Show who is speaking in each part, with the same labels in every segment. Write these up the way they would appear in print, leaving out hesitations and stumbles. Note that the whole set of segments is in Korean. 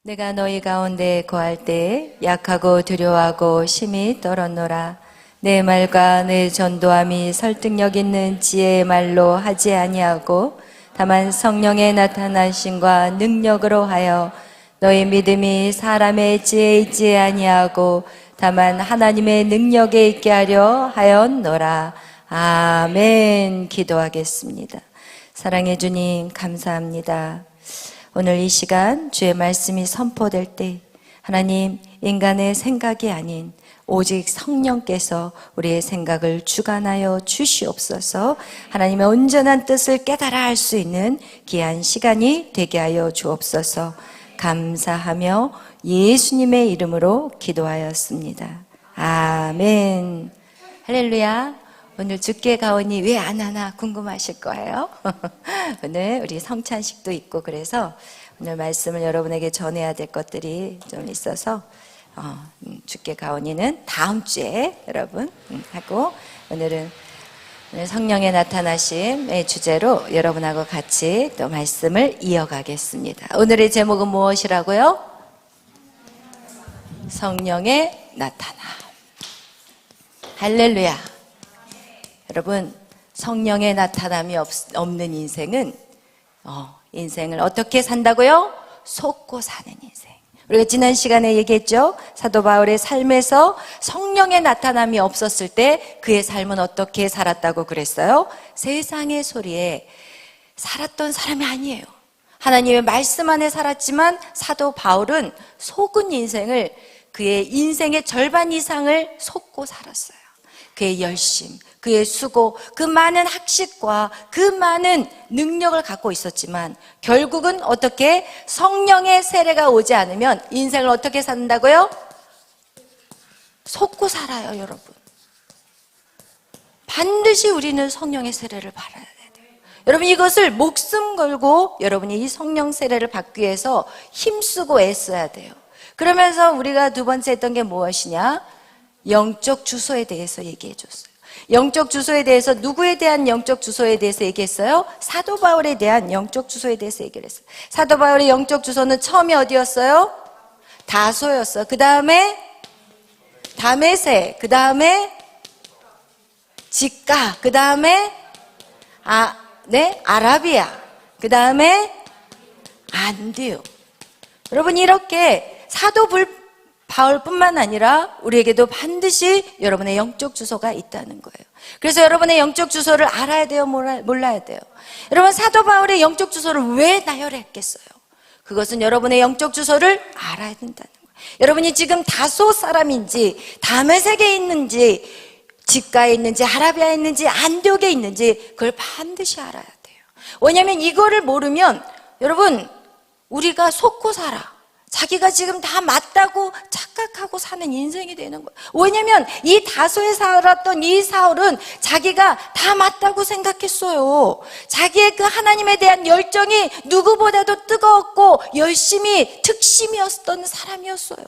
Speaker 1: 내가 너희 가운데 거할 때 약하고 두려워하고 심히 떨었노라. 내 말과 내 전도함이 설득력 있는 지혜의 말로 하지 아니하고 다만 성령의 나타나심과 능력으로 하여 너희 믿음이 사람의 지혜에 있지 아니하고 다만 하나님의 능력에 있게 하려 하였노라. 아멘. 기도하겠습니다. 사랑해 주님 감사합니다. 오늘 이 시간 주의 말씀이 선포될 때 하나님, 인간의 생각이 아닌 오직 성령께서 우리의 생각을 주관하여 주시옵소서. 하나님의 온전한 뜻을 깨달아 알 수 있는 귀한 시간이 되게 하여 주옵소서. 감사하며 예수님의 이름으로 기도하였습니다. 아멘. 할렐루야. 오늘 주께 가오니 왜 안 하나 궁금하실 거예요. 오늘 우리 성찬식도 있고 그래서 오늘 말씀을 여러분에게 전해야 될 것들이 좀 있어서 주께 가오니는 다음 주에 여러분 하고 오늘 성령의 나타나심의 주제로 여러분하고 같이 또 말씀을 이어가겠습니다. 오늘의 제목은 무엇이라고요? 성령의 나타남. 할렐루야. 여러분, 성령의 나타남이 없는 인생은 인생을 어떻게 산다고요? 속고 사는 인생. 우리가 지난 시간에 얘기했죠? 사도 바울의 삶에서 성령의 나타남이 없었을 때 그의 삶은 어떻게 살았다고 그랬어요? 세상의 소리에 살았던 사람이 아니에요. 하나님의 말씀 안에 살았지만 사도 바울은 속은 인생을, 그의 인생의 절반 이상을 속고 살았어요. 그의 열심, 그의 수고, 그 많은 학식과 그 많은 능력을 갖고 있었지만 결국은 어떻게 성령의 세례가 오지 않으면 인생을 어떻게 산다고요? 속고 살아요, 여러분. 반드시 우리는 성령의 세례를 받아야 돼요. 여러분, 이것을 목숨 걸고 여러분이 이 성령 세례를 받기 위해서 힘쓰고 애써야 돼요. 그러면서 우리가 두 번째 했던 게 무엇이냐? 영적 주소에 대해서 얘기해 줬어요. 영적 주소에 대해서, 누구에 대한 영적 주소에 대해서 얘기했어요? 사도 바울에 대한 영적 주소에 대해서 얘기를 했어요. 사도 바울의 영적 주소는 처음이 어디였어요? 다소였어요. 그 다음에 다메세, 그 다음에 직가, 그 다음에 아라비아, 그 다음에 안디옥. 여러분, 이렇게 사도 바울뿐만 아니라 우리에게도 반드시 여러분의 영적 주소가 있다는 거예요. 그래서 여러분의 영적 주소를 알아야 돼요? 몰라야 돼요? 여러분, 사도 바울의 영적 주소를 왜 나열했겠어요? 그것은 여러분의 영적 주소를 알아야 된다는 거예요. 여러분이 지금 다소 사람인지, 다메섹에 있는지, 직가에 있는지, 아라비아에 있는지, 안디옥에 있는지 그걸 반드시 알아야 돼요. 왜냐하면 이거를 모르면 여러분, 우리가 속고 살아. 자기가 지금 다 맞다고 착각하고 사는 인생이 되는 거예요. 왜냐하면 이 다소에 살았던 이 사울은 자기가 다 맞다고 생각했어요. 자기의 그 하나님에 대한 열정이 누구보다도 뜨거웠고 열심히 특심이었던 사람이었어요.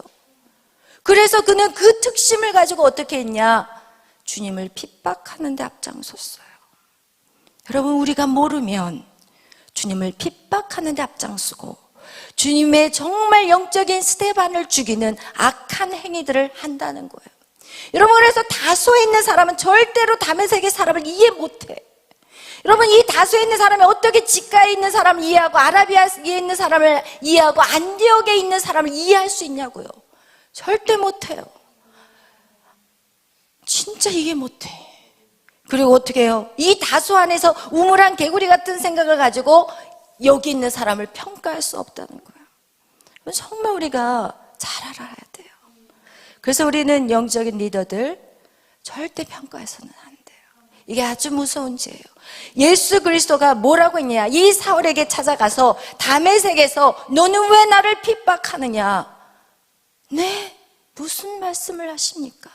Speaker 1: 그래서 그는 그 특심을 가지고 어떻게 했냐? 주님을 핍박하는 데 앞장섰어요. 여러분, 우리가 모르면 주님을 핍박하는 데 앞장서고 주님의 정말 영적인 스데반을 죽이는 악한 행위들을 한다는 거예요. 여러분, 그래서 다소에 있는 사람은 절대로 다메섹의 사람을 이해 못해. 여러분, 이 다소에 있는 사람이 어떻게 직가에 있는 사람을 이해하고 아라비아에 있는 사람을 이해하고 안디옥에 있는 사람을 이해할 수 있냐고요. 절대 못해요. 진짜 이해 못해. 그리고 어떻게 해요? 이 다소 안에서 우물한 개구리 같은 생각을 가지고 여기 있는 사람을 평가할 수 없다는 거예요. 정말 우리가 잘 알아야 돼요. 그래서 우리는 영적인 리더들 절대 평가해서는 안 돼요. 이게 아주 무서운 죄예요. 예수 그리스도가 뭐라고 했냐? 이 사울에게 찾아가서 다메섹에서 너는 왜 나를 핍박하느냐? 네, 무슨 말씀을 하십니까?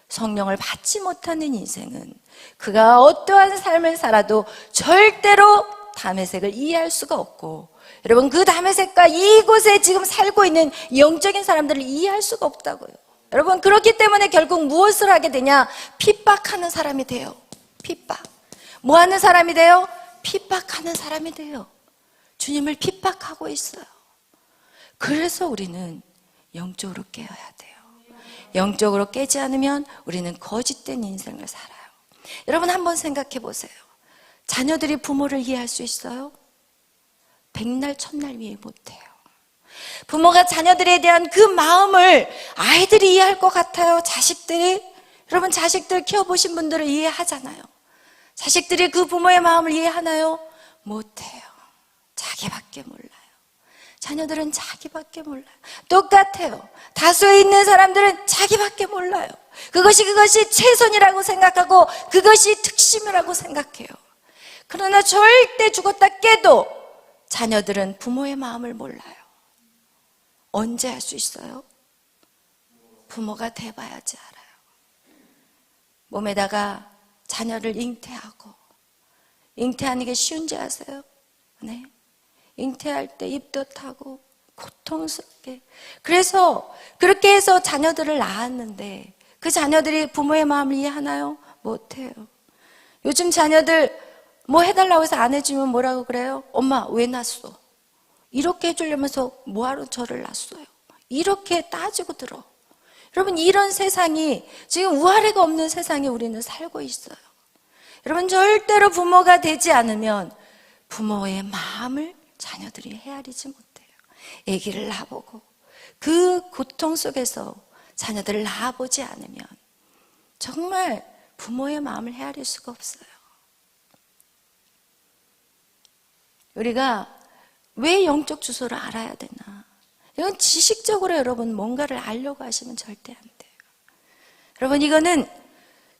Speaker 1: 성령을 받지 못하는 인생은 그가 어떠한 삶을 살아도 절대로 다메섹을 이해할 수가 없고, 여러분, 그 다메섹과 이곳에 지금 살고 있는 영적인 사람들을 이해할 수가 없다고요. 여러분, 그렇기 때문에 결국 무엇을 하게 되냐? 핍박하는 사람이 돼요. 핍박. 뭐 하는 사람이 돼요? 핍박하는 사람이 돼요. 주님을 핍박하고 있어요. 그래서 우리는 영적으로 깨어야 돼요. 영적으로 깨지 않으면 우리는 거짓된 인생을 살아요. 여러분 한번 생각해 보세요. 자녀들이 부모를 이해할 수 있어요? 백날 천날 이해 못해요. 부모가 자녀들에 대한 그 마음을 아이들이 이해할 것 같아요? 자식들이? 여러분 자식들 키워보신 분들은 이해하잖아요. 자식들이 그 부모의 마음을 이해하나요? 못해요. 자기밖에 몰라요. 자녀들은 자기밖에 몰라요. 똑같아요. 다수에 있는 사람들은 자기밖에 몰라요. 그것이 최선이라고 생각하고 그것이 특심이라고 생각해요. 그러나 절대 죽었다 깨도 자녀들은 부모의 마음을 몰라요. 언제 할 수 있어요? 부모가 돼봐야지 알아요. 몸에다가 자녀를 잉태하는 게 쉬운지 아세요? 네. 잉태할 때 입도 타고 고통스럽게. 그래서 그렇게 해서 자녀들을 낳았는데 그 자녀들이 부모의 마음을 이해하나요? 못해요. 요즘 자녀들 뭐 해달라고 해서 안 해주면 뭐라고 그래요? 엄마 왜 낳았어? 이렇게 해주려면서 뭐하러 저를 낳았어요? 이렇게 따지고 들어. 여러분 이런 세상이 지금 우아래가 없는 세상에 우리는 살고 있어요. 여러분 절대로 부모가 되지 않으면 부모의 마음을 자녀들이 헤아리지 못해요. 아기를 낳아보고 그 고통 속에서 자녀들을 낳아보지 않으면 정말 부모의 마음을 헤아릴 수가 없어요. 우리가 왜 영적 주소를 알아야 되나? 이건 지식적으로 여러분 뭔가를 알려고 하시면 절대 안 돼요. 여러분 이거는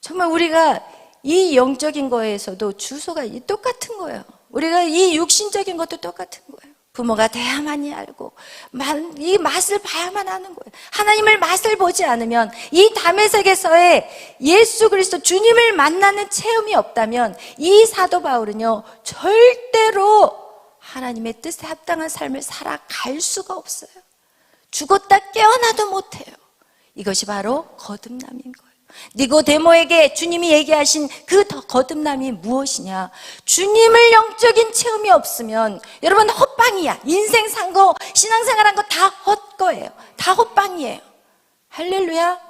Speaker 1: 정말 우리가 이 영적인 거에서도 주소가 똑같은 거예요. 우리가 이 육신적인 것도 똑같은 거예요. 부모가 돼야만이 알고 이 맛을 봐야만 하는 거예요. 하나님을 맛을 보지 않으면 이 다메섹에서의 예수 그리스도 주님을 만나는 체험이 없다면 이 사도 바울은요 절대로 하나님의 뜻에 합당한 삶을 살아갈 수가 없어요. 죽었다 깨어나도 못해요. 이것이 바로 거듭남인 거예요. 니고데모에게 주님이 얘기하신 그 거듭남이 무엇이냐? 주님을 영적인 체험이 없으면 여러분 헛방이야. 인생 산 거, 신앙생활한 거 다 헛거예요. 다 헛방이에요. 할렐루야.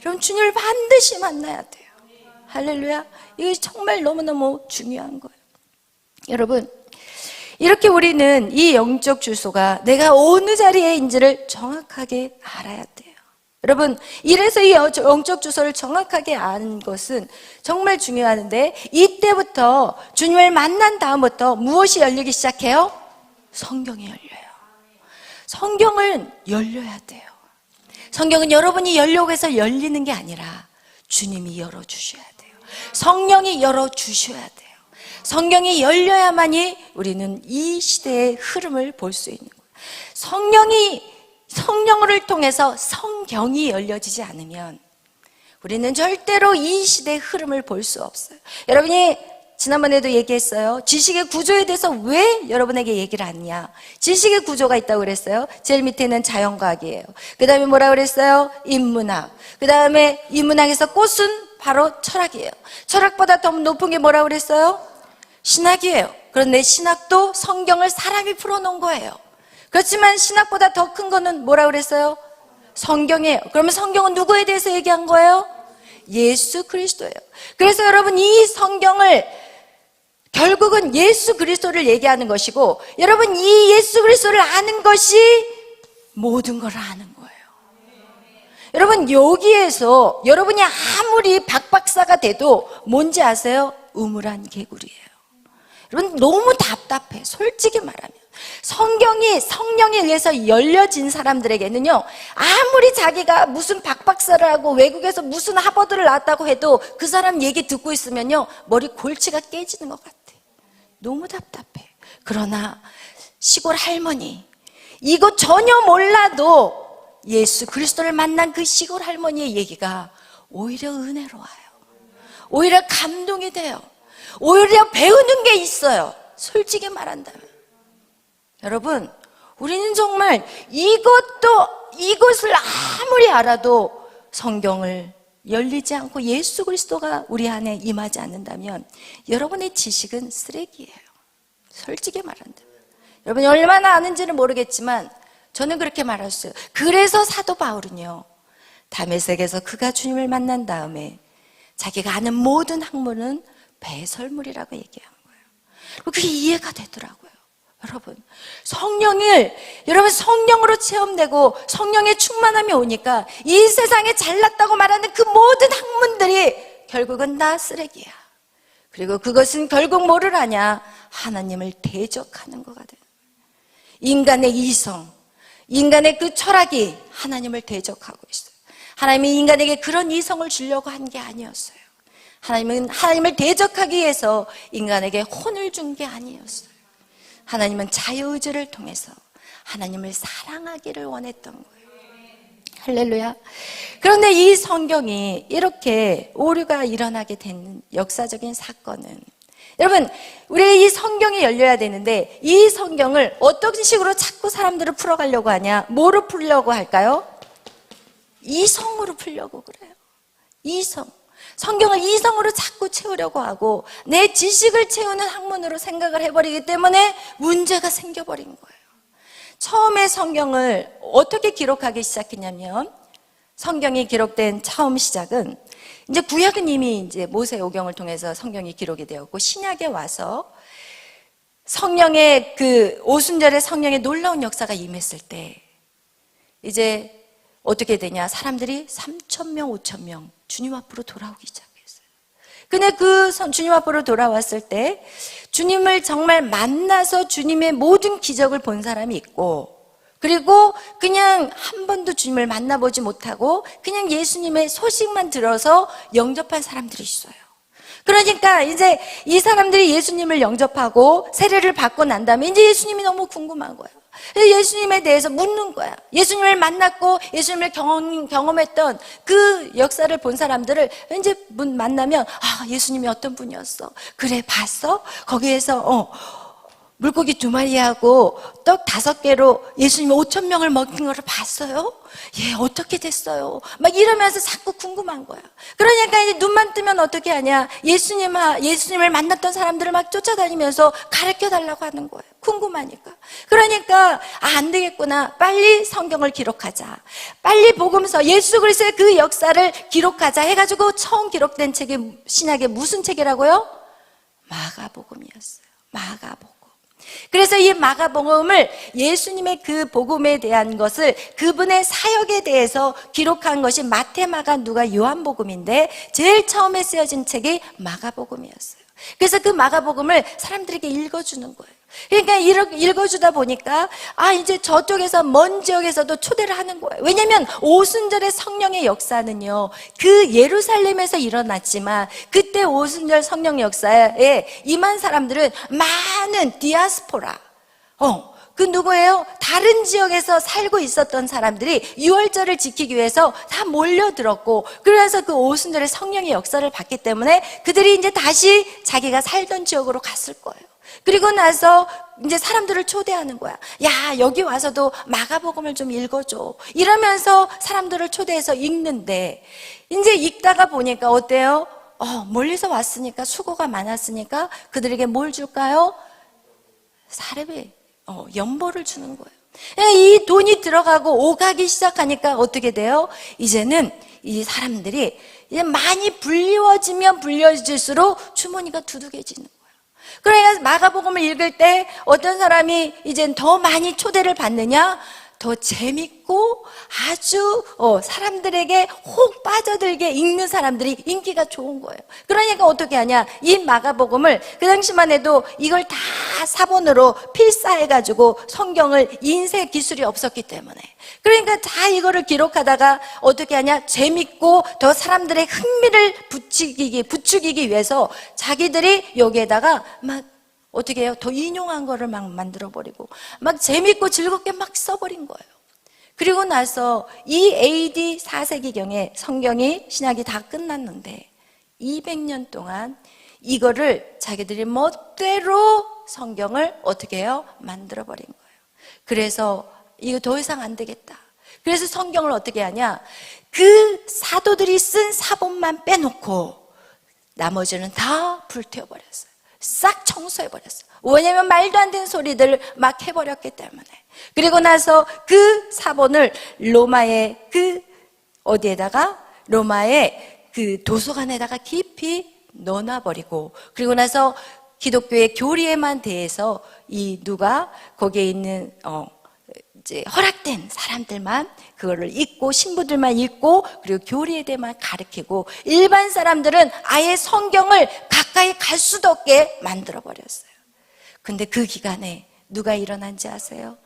Speaker 1: 여러분 주님을 반드시 만나야 돼요. 할렐루야. 이거 정말 너무너무 중요한 거예요. 여러분 이렇게 우리는 이 영적 주소가 내가 어느 자리에인지를 정확하게 알아야 돼요. 여러분 이래서 이 영적 주소를 정확하게 아는 것은 정말 중요한데 이때부터 주님을 만난 다음부터 무엇이 열리기 시작해요? 성경이 열려요. 성경은 열려야 돼요. 성경은 여러분이 열려고 해서 열리는 게 아니라 주님이 열어주셔야 돼요. 성령이 열어주셔야 돼요. 성경이 열려야만이 우리는 이 시대의 흐름을 볼 수 있는 거예요. 성령을 통해서 성경이 열려지지 않으면 우리는 절대로 이 시대의 흐름을 볼 수 없어요. 여러분이 지난번에도 얘기했어요. 지식의 구조에 대해서 왜 여러분에게 얘기를 하느냐? 지식의 구조가 있다고 그랬어요. 제일 밑에는 자연과학이에요. 그 다음에 뭐라고 그랬어요? 인문학. 그 다음에 인문학에서 꽃은 바로 철학이에요. 철학보다 더 높은 게 뭐라고 그랬어요? 신학이에요. 그런데 신학도 성경을 사람이 풀어놓은 거예요. 그렇지만 신학보다 더 큰 거는 뭐라고 그랬어요? 성경이에요. 그러면 성경은 누구에 대해서 얘기한 거예요? 예수 그리스도예요. 그래서 여러분 이 성경을 결국은 예수 그리스도를 얘기하는 것이고 여러분 이 예수 그리스도를 아는 것이 모든 걸 아는 거예요. 여러분 여기에서 여러분이 아무리 박박사가 돼도 뭔지 아세요? 우물안 개구리예요. 여러분 너무 답답해. 솔직히 말하면 성경이 성령에 의해서 열려진 사람들에게는요 아무리 자기가 무슨 박박사를 하고 외국에서 무슨 하버드를 나왔다고 해도 그 사람 얘기 듣고 있으면요 머리 골치가 깨지는 것 같아. 너무 답답해. 그러나 시골 할머니 이거 전혀 몰라도 예수 그리스도를 만난 그 시골 할머니의 얘기가 오히려 은혜로워요. 오히려 감동이 돼요. 오히려 배우는 게 있어요. 솔직히 말한다면 여러분 우리는 정말 이것을 아무리 알아도 성경을 열리지 않고 예수 그리스도가 우리 안에 임하지 않는다면 여러분의 지식은 쓰레기예요. 솔직히 말한다면 여러분이 얼마나 아는지는 모르겠지만 저는 그렇게 말했어요. 그래서 사도 바울은요, 다메섹에서 그가 주님을 만난 다음에 자기가 아는 모든 학문은 배설물이라고 얘기하는 거예요. 그게 이해가 되더라고요. 여러분 성령으로 체험되고 성령의 충만함이 오니까 이 세상에 잘났다고 말하는 그 모든 학문들이 결국은 다 쓰레기야. 그리고 그것은 결국 뭐를 하냐? 하나님을 대적하는 거가 돼요. 인간의 이성, 인간의 그 철학이 하나님을 대적하고 있어요. 하나님이 인간에게 그런 이성을 주려고 한 게 아니었어요. 하나님은 하나님을 대적하기 위해서 인간에게 혼을 준 게 아니었어요. 하나님은 자유의지를 통해서 하나님을 사랑하기를 원했던 거예요. 할렐루야. 그런데 이 성경이 이렇게 오류가 일어나게 된 역사적인 사건은, 여러분, 우리 이 성경이 열려야 되는데 이 성경을 어떤 식으로 자꾸 사람들을 풀어가려고 하냐? 뭐로 풀려고 할까요? 이성으로 풀려고 그래요. 이성. 성경을 이성으로 자꾸 채우려고 하고 내 지식을 채우는 학문으로 생각을 해버리기 때문에 문제가 생겨버린 거예요. 처음에 성경을 어떻게 기록하기 시작했냐면, 성경이 기록된 처음 시작은, 이제 구약은 이미 이제 모세 오경을 통해서 성경이 기록이 되었고, 신약에 와서 성령의 그 오순절에 성령의 놀라운 역사가 임했을 때 이제 어떻게 되냐? 사람들이 3,000명, 5,000명 주님 앞으로 돌아오기 시작했어요. 근데 그 주님 앞으로 돌아왔을 때 주님을 정말 만나서 주님의 모든 기적을 본 사람이 있고, 그리고 그냥 한 번도 주님을 만나보지 못하고 그냥 예수님의 소식만 들어서 영접한 사람들이 있어요. 그러니까 이제 이 사람들이 예수님을 영접하고 세례를 받고 난 다음에 이제 예수님이 너무 궁금한 거예요. 예수님에 대해서 묻는 거야. 예수님을 만났고 예수님을 경험했던 그 역사를 본 사람들을 이제 만나면, 아, 예수님이 어떤 분이었어? 그래, 봤어? 거기에서 물고기 2마리하고 떡 5개로 예수님이 5,000명을 먹인 걸 봤어요? 예, 어떻게 됐어요? 막 이러면서 자꾸 궁금한 거야. 그러니까 이제 눈만 뜨면 어떻게 하냐? 예수님을 만났던 사람들을 막 쫓아다니면서 가르쳐 달라고 하는 거예요. 궁금하니까. 그러니까 안 되겠구나. 빨리 성경을 기록하자. 빨리 복음서, 예수 그리스도의 그 역사를 기록하자 해가지고 처음 기록된 책이 신약의 무슨 책이라고요? 마가복음이었어요. 마가복음. 그래서 이 마가복음을, 예수님의 그 복음에 대한 것을, 그분의 사역에 대해서 기록한 것이 마태, 마가, 누가, 요한복음인데 제일 처음에 쓰여진 책이 마가복음이었어요. 그래서 그 마가복음을 사람들에게 읽어주는 거예요. 그러니까 읽어주다 보니까 이제 저쪽에서 먼 지역에서도 초대를 하는 거예요. 왜냐하면 오순절의 성령의 역사는요, 그 예루살렘에서 일어났지만 그때 오순절 성령 역사에 임한 사람들은 많은 디아스포라, 그 누구예요? 다른 지역에서 살고 있었던 사람들이 유월절을 지키기 위해서 다 몰려들었고, 그래서 그 오순절의 성령의 역사를 봤기 때문에 그들이 이제 다시 자기가 살던 지역으로 갔을 거예요. 그리고 나서 이제 사람들을 초대하는 거야. 야, 여기 와서도 마가복음을 좀 읽어줘. 이러면서 사람들을 초대해서 읽는데, 이제 읽다가 보니까 어때요? 멀리서 왔으니까, 수고가 많았으니까 그들에게 뭘 줄까요? 사례비, 연보를 주는 거예요. 이 돈이 들어가고 오가기 시작하니까 어떻게 돼요? 이제는 이 사람들이 이제 많이 불리워지면 불리워질수록 주머니가 두둑해지는 거예요. 그러니까 마가복음을 읽을 때 어떤 사람이 이제 더 많이 초대를 받느냐? 더 재밌고 아주 사람들에게 혹 빠져들게 읽는 사람들이 인기가 좋은 거예요. 그러니까 어떻게 하냐? 이 마가복음을 그 당시만 해도 이걸 다 사본으로 필사해가지고 성경을 인쇄 기술이 없었기 때문에, 그러니까 다 이거를 기록하다가 어떻게 하냐? 재밌고 더 사람들의 흥미를 부추기기 위해서 자기들이 여기에다가 막 어떻게 해요? 더 인용한 거를 막 만들어버리고 막 재밌고 즐겁게 막 써버린 거예요. 그리고 나서 이 AD 4세기경에 성경이, 신약이 다 끝났는데 200년 동안 이거를 자기들이 멋대로 성경을 어떻게 해요? 만들어버린 거예요. 그래서 이거 더 이상 안 되겠다. 그래서 성경을 어떻게 하냐? 그 사도들이 쓴 사본만 빼놓고 나머지는 다 불태워버렸어요. 싹 청소해버렸어요. 왜냐하면 말도 안 되는 소리들을 막 해버렸기 때문에. 그리고 나서 그 사본을 로마의 로마의 그 도서관에다가 깊이 넣어놔버리고, 그리고 나서 기독교의 교리에만 대해서 누가 거기에 있는 이제 허락된 사람들만 그거를 읽고, 신부들만 읽고, 그리고 교리에 대해만 가르치고, 일반 사람들은 아예 성경을 가까이 갈 수도 없게 만들어 버렸어요. 근데 그 기간에 누가 일어난지 아세요?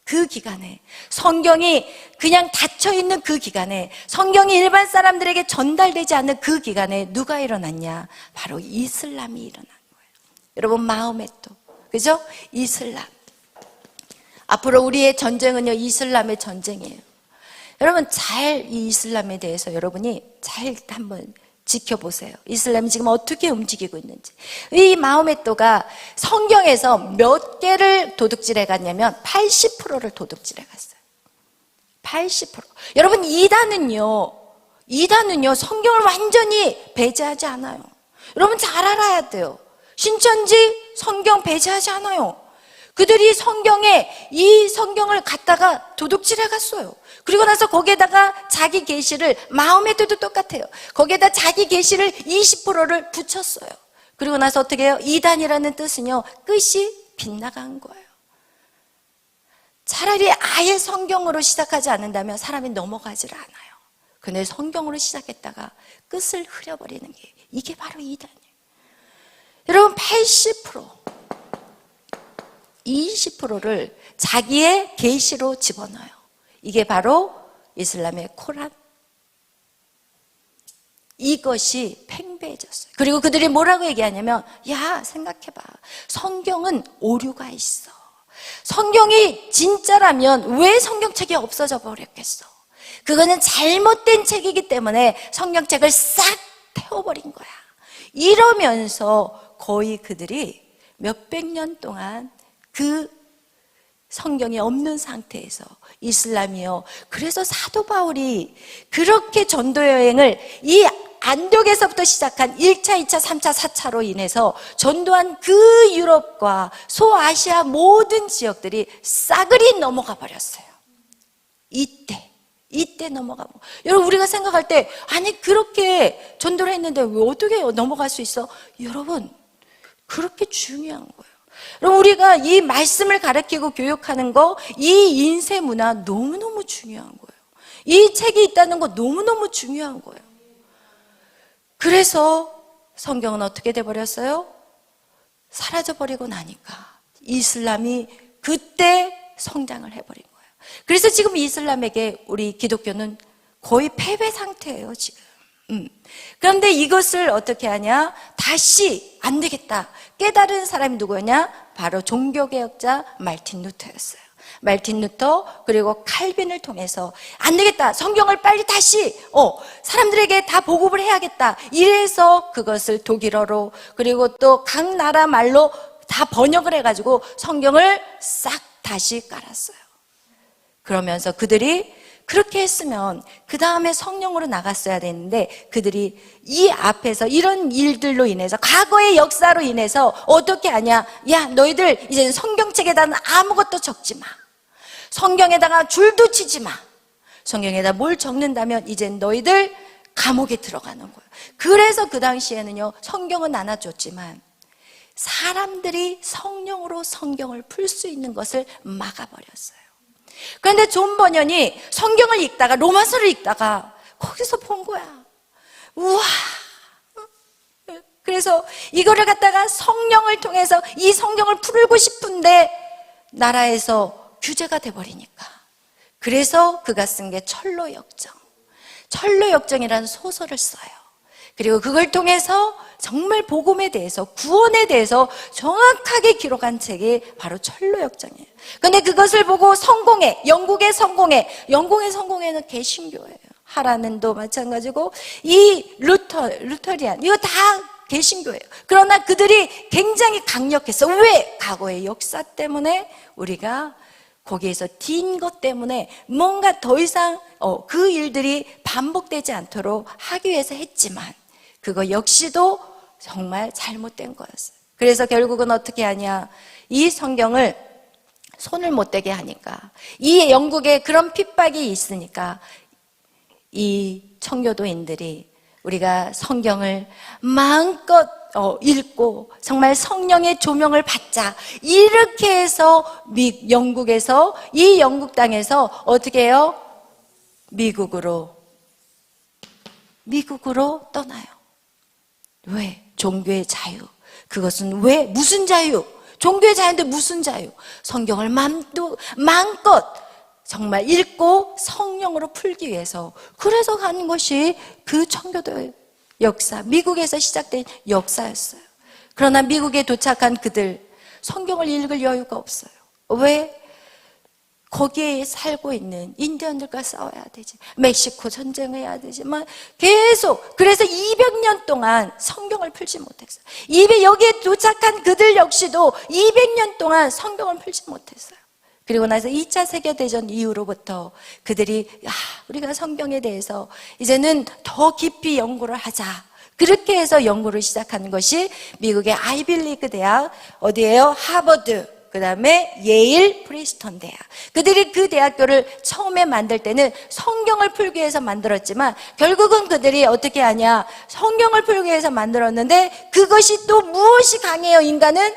Speaker 1: 그 기간에, 성경이 그냥 닫혀있는 그 기간에, 성경이 일반 사람들에게 전달되지 않는 그 기간에 누가 일어났냐? 바로 이슬람이 일어난 거예요. 여러분, 마호메토, 그죠? 이슬람. 앞으로 우리의 전쟁은요, 이슬람의 전쟁이에요. 여러분, 이 이슬람에 대해서 여러분이 잘 한번 지켜보세요. 이슬람이 지금 어떻게 움직이고 있는지. 이 마호메토가 성경에서 몇 개를 도둑질해 갔냐면 80%를 도둑질해 갔어요. 80%. 여러분, 이단은요 성경을 완전히 배제하지 않아요. 여러분, 잘 알아야 돼요. 신천지 성경 배제하지 않아요. 그들이 이 성경을 갖다가 도둑질해 갔어요. 그리고 나서 거기에다가 자기 계시를, 마호메토도 똑같아요. 거기에다 자기 계시를 20%를 붙였어요. 그리고 나서 어떻게 해요? 이단이라는 뜻은요, 끝이 빗나간 거예요. 차라리 아예 성경으로 시작하지 않는다면 사람이 넘어가지를 않아요. 근데 성경으로 시작했다가 끝을 흐려버리는 게, 이게 바로 이단이에요. 여러분, 80%, 20%를 자기의 계시로 집어넣어요. 이게 바로 이슬람의 코란. 이것이 팽배해졌어요. 그리고 그들이 뭐라고 얘기하냐면, 야, 생각해봐. 성경은 오류가 있어. 성경이 진짜라면 왜 성경책이 없어져 버렸겠어? 그거는 잘못된 책이기 때문에 성경책을 싹 태워버린 거야. 이러면서 거의 그들이 몇백 년 동안 그 성경이 없는 상태에서 이슬람이요. 그래서 사도 바울이 그렇게 전도 여행을 이 안독에서부터 시작한 1차, 2차, 3차, 4차로 인해서 전도한 그 유럽과 소아시아 모든 지역들이 싸그리 넘어가 버렸어요. 이때 넘어가고. 여러분, 우리가 생각할 때, 아니 그렇게 전도를 했는데 왜 어떻게 넘어갈 수 있어? 여러분, 그렇게 중요한 거예요. 그럼 우리가 이 말씀을 가르치고 교육하는 거, 이 인쇄 문화 너무너무 중요한 거예요. 이 책이 있다는 거 너무너무 중요한 거예요. 그래서 성경은 어떻게 돼버렸어요? 사라져버리고 나니까 이슬람이 그때 성장을 해버린 거예요. 그래서 지금 이슬람에게 우리 기독교는 거의 패배 상태예요, 지금. 그런데 이것을 어떻게 하냐? 다시 안 되겠다 깨달은 사람이 누구였냐? 바로 종교개혁자 마르틴 루터였어요. 마르틴 루터 그리고 칼빈을 통해서 안 되겠다, 성경을 빨리 다시 사람들에게 다 보급을 해야겠다. 이래서 그것을 독일어로 그리고 또 각 나라 말로 다 번역을 해가지고 성경을 싹 다시 깔았어요. 그러면서 그들이 그렇게 했으면 그 다음에 성령으로 나갔어야 되는데, 그들이 이 앞에서 이런 일들로 인해서, 과거의 역사로 인해서 어떻게 하냐? 야, 너희들 이제 성경책에다는 아무것도 적지 마. 성경에다가 줄도 치지 마. 성경에다 뭘 적는다면 이제 너희들 감옥에 들어가는 거예요. 그래서 그 당시에는요, 성경은 나눠줬지만 사람들이 성령으로 성경을 풀 수 있는 것을 막아버렸어요. 그런데 존 버년이 성경을 읽다가, 로마서를 읽다가 거기서 본 거야. 우와. 그래서 이거를 갖다가 성령을 통해서 이 성경을 풀고 싶은데 나라에서 규제가 돼버리니까, 그래서 그가 쓴 게 철로역정. 철로역정이라는 소설을 써요. 그리고 그걸 통해서 정말 복음에 대해서, 구원에 대해서 정확하게 기록한 책이 바로 철로역정이에요. 그런데 그것을 보고 영국의 성공회는 개신교예요. 하라는도 마찬가지고 이 루터리안 이거 다 개신교예요. 그러나 그들이 굉장히 강력했어. 왜? 과거의 역사 때문에, 우리가 거기에서 딘 것 때문에 뭔가 더 이상 그 일들이 반복되지 않도록 하기 위해서 했지만, 그거 역시도 정말 잘못된 거였어요. 그래서 결국은 어떻게 하냐, 이 성경을 손을 못 대게 하니까, 이 영국에 그런 핍박이 있으니까 이 청교도인들이 우리가 성경을 마음껏 읽고 정말 성령의 조명을 받자, 이렇게 해서 영국에서, 이 영국 땅에서 어떻게 해요? 미국으로 떠나요. 왜? 종교의 자유. 그것은 왜? 무슨 자유? 종교의 자유인데 무슨 자유? 성경을 마음껏 정말 읽고 성령으로 풀기 위해서, 그래서 가는 것이 그 청교도의 역사, 미국에서 시작된 역사였어요. 그러나 미국에 도착한 그들, 성경을 읽을 여유가 없어요. 왜? 거기에 살고 있는 인디언들과 싸워야 되지, 멕시코 전쟁해야 되지, 막 계속. 그래서 200년 동안 성경을 풀지 못했어요. 여기에 도착한 그들 역시도 200년 동안 성경을 풀지 못했어요. 그리고 나서 2차 세계대전 이후로부터 그들이 우리가 성경에 대해서 이제는 더 깊이 연구를 하자, 그렇게 해서 연구를 시작하는 것이 미국의 아이비리그 대학, 어디예요? 하버드, 그 다음에 예일, 프리스턴 대학. 그들이 그 대학교를 처음에 만들 때는 성경을 풀기 위해서 만들었지만, 결국은 그들이 어떻게 하냐, 성경을 풀기 위해서 만들었는데 그것이 또 무엇이 강해요? 인간은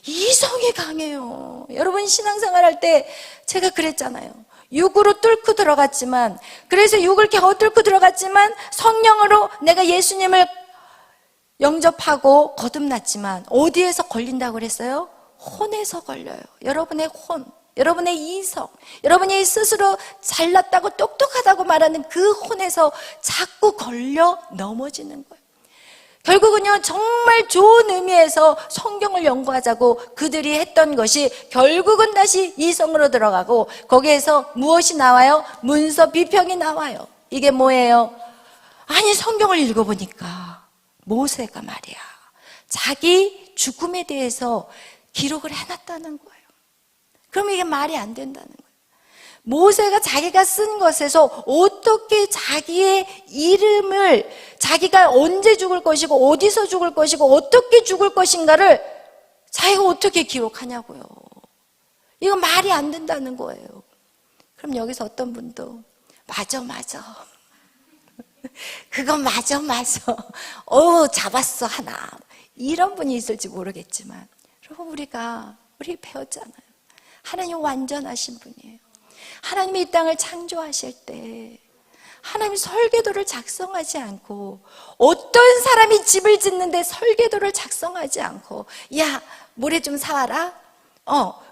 Speaker 1: 이성이 강해요. 여러분, 신앙생활 할 때 제가 그랬잖아요. 육으로 뚫고 들어갔지만, 그래서 육을 겨우 뚫고 들어갔지만 성령으로 내가 예수님을 영접하고 거듭났지만 어디에서 걸린다고 그랬어요? 혼에서 걸려요. 여러분의 혼, 여러분의 이성, 여러분이 스스로 잘났다고 똑똑하다고 말하는 그 혼에서 자꾸 걸려 넘어지는 거예요. 결국은요, 정말 좋은 의미에서 성경을 연구하자고 그들이 했던 것이 결국은 다시 이성으로 들어가고, 거기에서 무엇이 나와요? 문서 비평이 나와요. 이게 뭐예요? 아니, 성경을 읽어보니까 모세가 말이야, 자기 죽음에 대해서 기록을 해놨다는 거예요. 그럼 이게 말이 안 된다는 거예요. 모세가 자기가 쓴 것에서 어떻게 자기의 이름을, 자기가 언제 죽을 것이고 어디서 죽을 것이고 어떻게 죽을 것인가를 자기가 어떻게 기록하냐고요. 이거 말이 안 된다는 거예요. 그럼 여기서 어떤 분도 맞아 그건 맞아 잡았어 하나, 이런 분이 있을지 모르겠지만, 여러분, 우리 배웠잖아요. 하나님 완전하신 분이에요. 하나님이 이 땅을 창조하실 때 하나님 설계도를 작성하지 않고, 어떤 사람이 집을 짓는데 설계도를 작성하지 않고, 야, 모래 좀 사와라,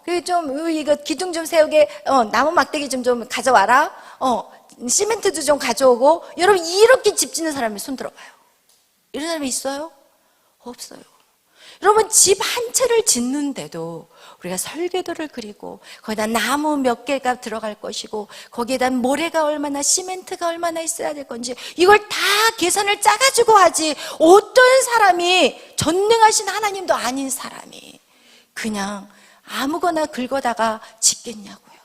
Speaker 1: 이거 기둥 좀 세우게, 나무 막대기 좀 가져와라, 시멘트도 좀 가져오고. 여러분, 이렇게 집 짓는 사람이 손 들어봐요. 이런 사람이 있어요? 없어요. 여러분, 집 한 채를 짓는데도 우리가 설계도를 그리고 거기다 나무 몇 개가 들어갈 것이고, 거기에다 모래가 얼마나, 시멘트가 얼마나 있어야 될 건지, 이걸 다 계산을 짜가지고 하지, 어떤 사람이, 전능하신 하나님도 아닌 사람이 그냥 아무거나 긁어다가 짓겠냐고요.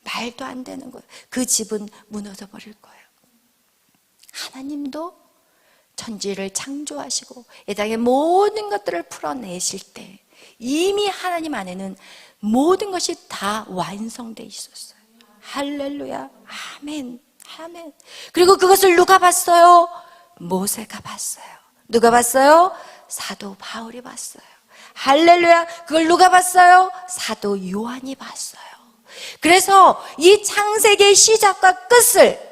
Speaker 1: 말도 안 되는 거예요. 그 집은 무너져 버릴 거예요. 하나님도 천지를 창조하시고 이 땅의 모든 것들을 풀어내실 때 이미 하나님 안에는 모든 것이 다 완성되어 있었어요. 할렐루야. 아멘. 아멘. 그리고 그것을 누가 봤어요? 모세가 봤어요. 누가 봤어요? 사도 바울이 봤어요. 할렐루야. 그걸 누가 봤어요? 사도 요한이 봤어요. 그래서 이 창세기의 시작과 끝을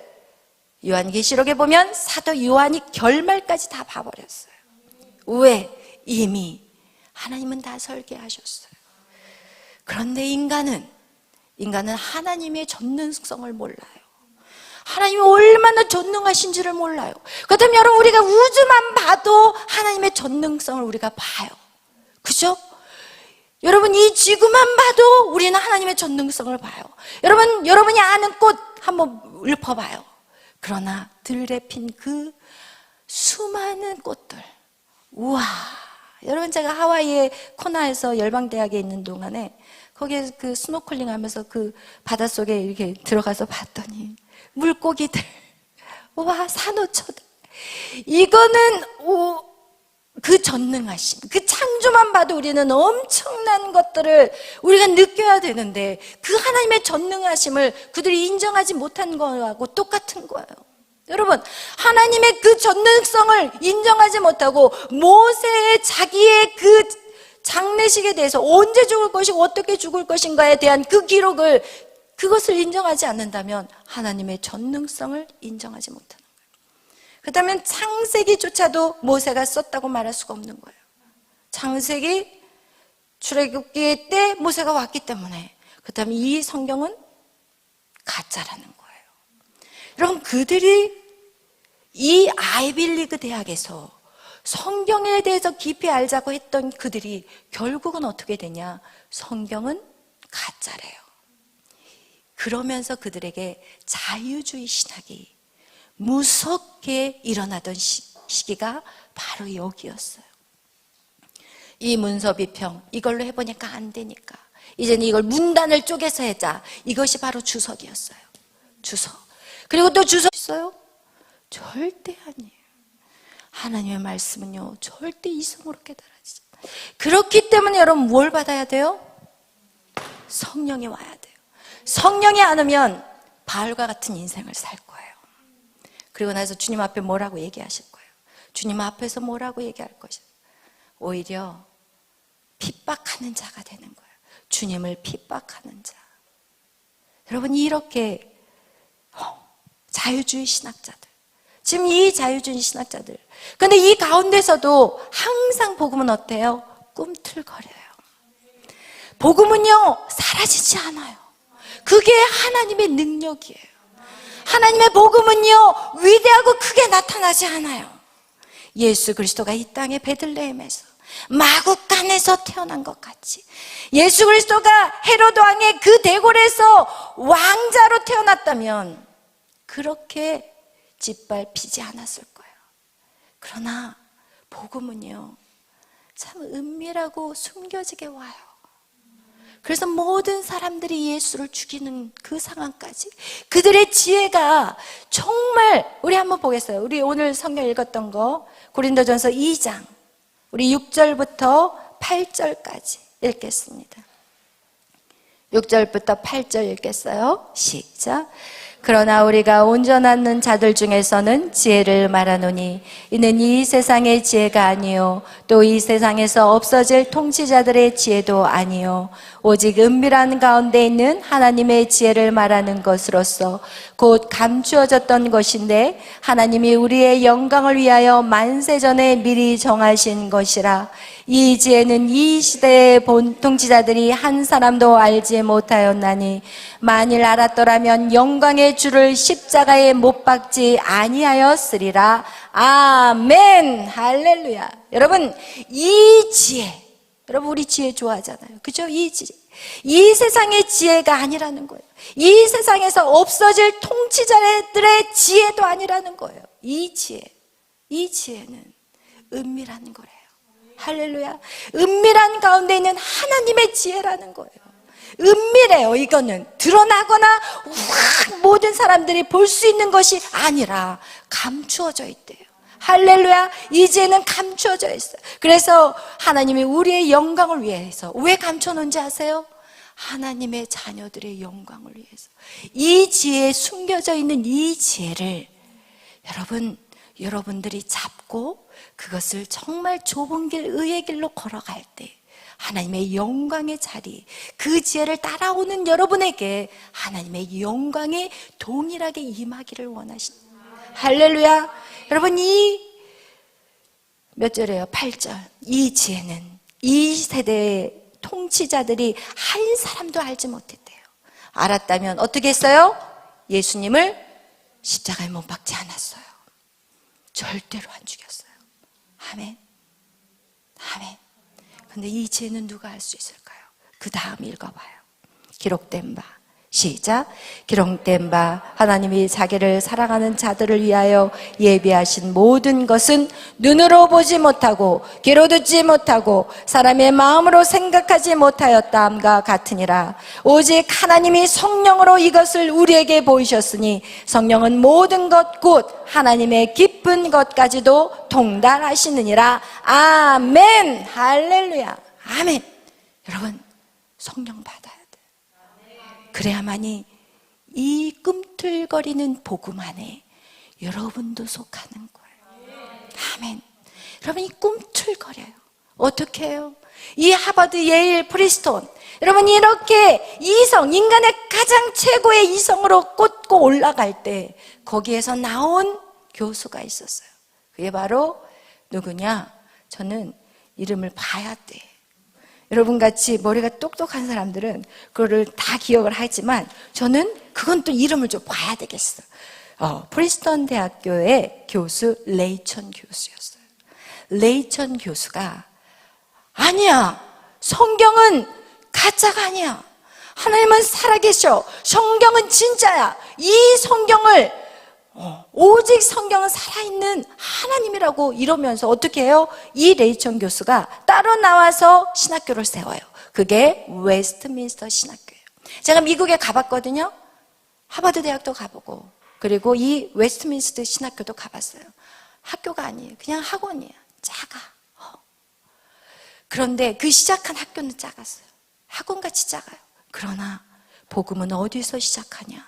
Speaker 1: 요한계시록에 보면 사도 요한이 결말까지 다 봐버렸어요. 왜? 이미 하나님은 다 설계하셨어요. 그런데 인간은 하나님의 전능성을 몰라요. 하나님이 얼마나 전능하신지를 몰라요. 그렇다면 여러분, 우리가 우주만 봐도 하나님의 전능성을 우리가 봐요. 그죠? 여러분, 이 지구만 봐도 우리는 하나님의 전능성을 봐요. 여러분이 아는 꽃 한번 읊어봐요. 그러나 들에 핀 그 수많은 꽃들, 우와. 여러분, 제가 하와이의 코나에서 열방대학에 있는 동안에 거기에 그 스노클링 하면서 그 바닷속에 이렇게 들어가서 봤더니 물고기들, 우와, 산호초들. 이거는 그 전능하심, 그 창조만 봐도 우리는 엄청난 것들을 우리가 느껴야 되는데 그 하나님의 전능하심을 그들이 인정하지 못한 거하고 똑같은 거예요. 여러분, 하나님의 그 전능성을 인정하지 못하고 모세의 자기의 그 장례식에 대해서 언제 죽을 것이고 어떻게 죽을 것인가에 대한 그 기록을, 그것을 인정하지 않는다면 하나님의 전능성을 인정하지 못하는 거예요. 그렇다면 창세기조차도 모세가 썼다고 말할 수가 없는 거예요. 창세기 출애굽기 때 모세가 왔기 때문에. 그렇다면 이 성경은 가짜라는 거예요. 여러분, 그들이 이 아이빌리그 대학에서 성경에 대해서 깊이 알자고 했던 그들이 결국은 어떻게 되냐? 성경은 가짜래요. 그러면서 그들에게 자유주의 신학이 무섭게 일어나던 시기가 바로 여기였어요. 이 문서비평, 이걸로 해보니까 안 되니까 이제는 이걸 문단을 쪼개서 하자. 이것이 바로 주석이었어요. 주석. 그리고 또 주석 있어요? 절대 아니에요. 하나님의 말씀은요, 절대 이성으로 깨달아지지. 그렇기 때문에 여러분 뭘 받아야 돼요? 성령이 와야 돼요. 성령이 안 오면 바울과 같은 인생을 살 거예요. 그리고 나서 주님 앞에 뭐라고 얘기하실 거예요? 주님 앞에서 뭐라고 얘기할 것이에요? 오히려 핍박하는 자가 되는 거예요. 주님을 핍박하는 자. 여러분, 이렇게 자유주의 신학자들, 지금 이 자유주의 신학자들, 근데 이 가운데서도 항상 복음은 어때요? 꿈틀거려요. 복음은요, 사라지지 않아요. 그게 하나님의 능력이에요. 하나님의 복음은요, 위대하고 크게 나타나지 않아요. 예수 그리스도가 이 땅의 베들레헴에서 마구간에서 태어난 것 같이, 예수 그리스도가 헤로드 왕의 그 대궐에서 왕자로 태어났다면 그렇게 짓밟히지 않았을 거예요. 그러나 복음은요, 참 은밀하고 숨겨지게 와요. 그래서 모든 사람들이 예수를 죽이는 그 상황까지 그들의 지혜가 정말, 우리 한번 보겠어요. 우리 오늘 성경 읽었던 거 고린도전서 2장 우리 6절부터 8절까지 읽겠습니다. 6절부터 8절 읽겠어요. 시작. 그러나 우리가 온전한 자들 중에서는 지혜를 말하노니 이는 이 세상의 지혜가 아니요 또 이 세상에서 없어질 통치자들의 지혜도 아니요 오직 은밀한 가운데 있는 하나님의 지혜를 말하는 것으로서 곧 감추어졌던 것인데 하나님이 우리의 영광을 위하여 만세전에 미리 정하신 것이라. 이 지혜는 이 시대의 본 통치자들이 한 사람도 알지 못하였나니 만일 알았더라면 영광의 주를 십자가에 못 박지 아니하였으리라. 아멘. 할렐루야. 여러분, 이 지혜, 여러분 우리 지혜 좋아하잖아요. 그죠? 이 지혜, 이 세상의 지혜가 아니라는 거예요. 이 세상에서 없어질 통치자들의 지혜도 아니라는 거예요. 이 지혜, 이 지혜는 은밀한 거래요. 할렐루야. 은밀한 가운데 있는 하나님의 지혜라는 거예요. 은밀해요. 이거는 드러나거나 모든 사람들이 볼 수 있는 것이 아니라 감추어져 있대요. 할렐루야. 이 지혜는 감추어져 있어요. 그래서 하나님이 우리의 영광을 위해서, 왜 감춰놓은지 아세요? 하나님의 자녀들의 영광을 위해서. 이 지혜에 숨겨져 있는 이 지혜를 여러분들이 잡고 그것을 정말 좁은 길, 의의 길로 걸어갈 때 하나님의 영광의 자리, 그 지혜를 따라오는 여러분에게 하나님의 영광이 동일하게 임하기를 원하십니다. 할렐루야. 여러분, 이 몇 절이에요? 8절. 이 지혜는 이 세대의 통치자들이 한 사람도 알지 못했대요. 알았다면 어떻게 했어요? 예수님을 십자가에 못 박지 않았어요. 절대로 안 죽였어요. 아멘. 아멘. 근데 이 지혜는 누가 알 수 있을까요? 그 다음 읽어봐요. 기록된 바 시작. 기록된 바 하나님이 자기를 사랑하는 자들을 위하여 예비하신 모든 것은 눈으로 보지 못하고 귀로 듣지 못하고 사람의 마음으로 생각하지 못하였다함과 같으니라. 오직 하나님이 성령으로 이것을 우리에게 보이셨으니 성령은 모든 것 곧 하나님의 깊은 것까지도 통달하시느니라. 아멘. 할렐루야. 아멘. 여러분, 성령 받아야 돼요. 그래야만이 이 꿈틀거리는 복음 안에 여러분도 속하는 거예요. 아멘. 여러분, 이 꿈틀거려요. 어떻게 해요? 이 하버드, 예일, 프리스톤, 여러분 이렇게 이성, 인간의 가장 최고의 이성으로 꽂고 올라갈 때 거기에서 나온 교수가 있었어요. 그게 바로 누구냐? 저는 이름을 봐야 돼. 여러분 같이 머리가 똑똑한 사람들은 그거를 다 기억을 하지만 저는 그건 또 이름을 좀 봐야 되겠어. 프리스턴 대학교의 교수 레이천 교수였어요. 레이천 교수가 아니야, 성경은 가짜가 아니야, 하나님은 살아계셔, 성경은 진짜야, 이 성경을 오직 성경은 살아있는 하나님이라고 이러면서 어떻게 해요? 이 레이천 교수가 따로 나와서 신학교를 세워요. 그게 웨스트민스터 신학교예요. 제가 미국에 가봤거든요. 하버드 대학도 가보고 그리고 이 웨스트민스터 신학교도 가봤어요. 학교가 아니에요. 그냥 학원이에요. 작아. 그런데 그 시작한 학교는 작았어요. 학원같이 작아요. 그러나 복음은 어디서 시작하냐?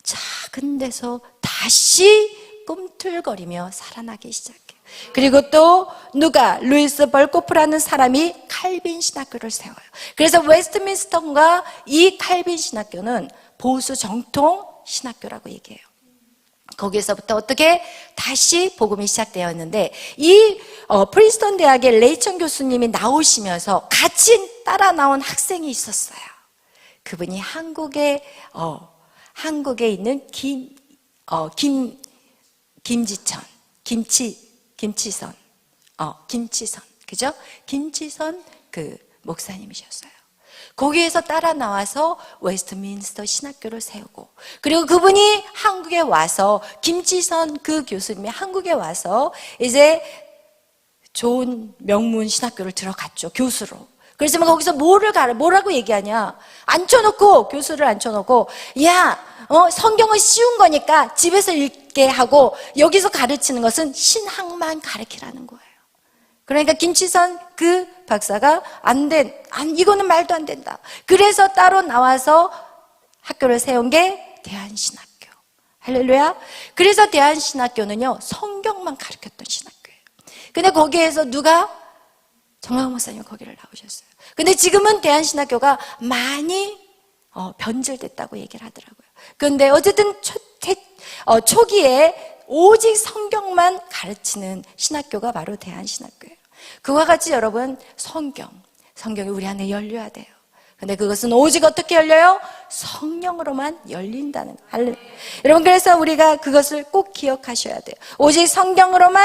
Speaker 1: 작은 데서 다시 꿈틀거리며 살아나기 시작해요. 그리고 또 누가? 루이스 벌코프라는 사람이 칼빈 신학교를 세워요. 그래서 웨스트민스터가 이 칼빈 신학교는 보수 정통 신학교라고 얘기해요. 거기에서부터 어떻게 다시 복음이 시작되었는데 이 프린스턴 대학의 레이천 교수님이 나오시면서 같이 따라 나온 학생이 있었어요. 그분이 한국에 있는 김지천, 김치선, 그죠? 김치선 그 목사님이셨어요. 거기에서 따라 나와서 웨스트민스터 신학교를 세우고 그리고 그분이 한국에 와서 김치선 그 교수님이 한국에 와서 이제 좋은 명문 신학교를 들어갔죠. 교수로. 그래서 거기서 뭐라고 얘기하냐? 교수를 앉혀놓고 성경은 쉬운 거니까 집에서 읽게 하고 여기서 가르치는 것은 신학만 가르치라는 거예요. 그러니까 김치선 그 박사가 이거는 말도 안 된다. 그래서 따로 나와서 학교를 세운 게 대한신학교. 할렐루야. 그래서 대한신학교는요, 성경만 가르쳤던 신학교예요. 근데 거기에서 누가? 정광훈 목사님 거기를 나오셨어요. 근데 지금은 대한신학교가 많이 변질됐다고 얘기를 하더라고요. 그런데 어쨌든 초기에 오직 성경만 가르치는 신학교가 바로 대한신학교예요. 그와 같이 여러분 성경이 우리 안에 열려야 돼요. 근데 그것은 오직 어떻게 열려요? 성령으로만 열린다는 거예요. 여러분 그래서 우리가 그것을 꼭 기억하셔야 돼요. 오직 성경은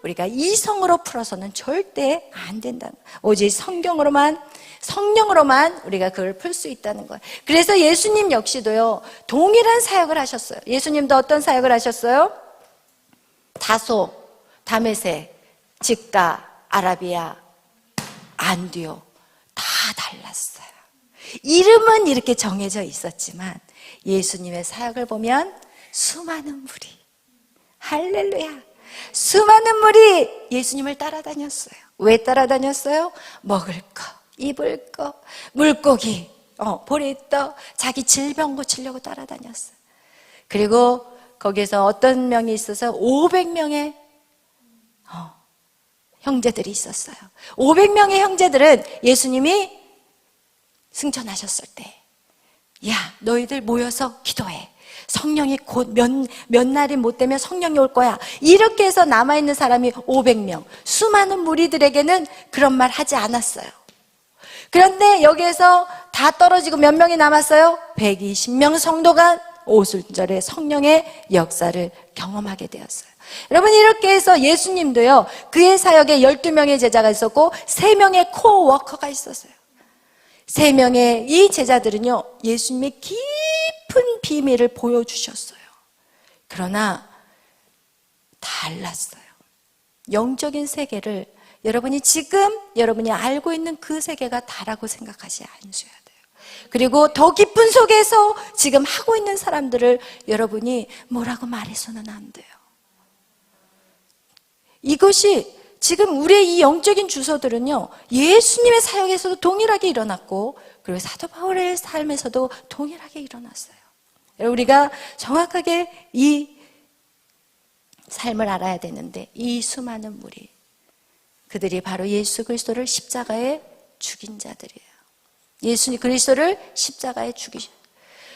Speaker 1: 우리가 이성으로 풀어서는 절대 안 된다는 거예요. 오직 성령으로만 우리가 그걸 풀 수 있다는 거예요. 그래서 예수님 역시도요, 동일한 사역을 하셨어요. 예수님도 어떤 사역을 하셨어요? 다소, 다메섹, 직가, 아라비아, 안디옥 다 달랐어요. 이름은 이렇게 정해져 있었지만 예수님의 사역을 보면 수많은 무리, 할렐루야, 수많은 무리 예수님을 따라다녔어요. 왜 따라다녔어요? 먹을 거, 입을 거, 물고기, 보리떡, 자기 질병 고치려고 따라다녔어요. 그리고 거기에서 어떤 명이 있어서 500명의 형제들이 있었어요. 500명의 형제들은 예수님이 승천하셨을 때, 너희들 모여서 기도해. 성령이 곧 몇 날이 못 되면 성령이 올 거야. 이렇게 해서 남아있는 사람이 500명. 수많은 무리들에게는 그런 말 하지 않았어요. 그런데 여기에서 다 떨어지고 몇 명이 남았어요? 120명 성도가 오순절에 성령의 역사를 경험하게 되었어요. 여러분 이렇게 해서 예수님도요, 그의 사역에 12명의 제자가 있었고 3명의 코워커가 있었어요. 3명의 이 제자들은요, 예수님의 깊은 비밀을 보여주셨어요. 그러나 달랐어요. 영적인 세계를 여러분이 지금 여러분이 알고 있는 그 세계가 다라고 생각하지 않으셔야 돼요. 그리고 더 깊은 속에서 지금 하고 있는 사람들을 여러분이 뭐라고 말해서는 안 돼요. 이것이 지금 우리의 이 영적인 주소들은요, 예수님의 사역에서도 동일하게 일어났고, 그리고 사도 바울의 삶에서도 동일하게 일어났어요. 우리가 정확하게 이 삶을 알아야 되는데, 이 수많은 무리, 그들이 바로 예수 그리스도를 십자가에 죽인 자들이에요. 예수 그리스도를 십자가에 죽이셨어요.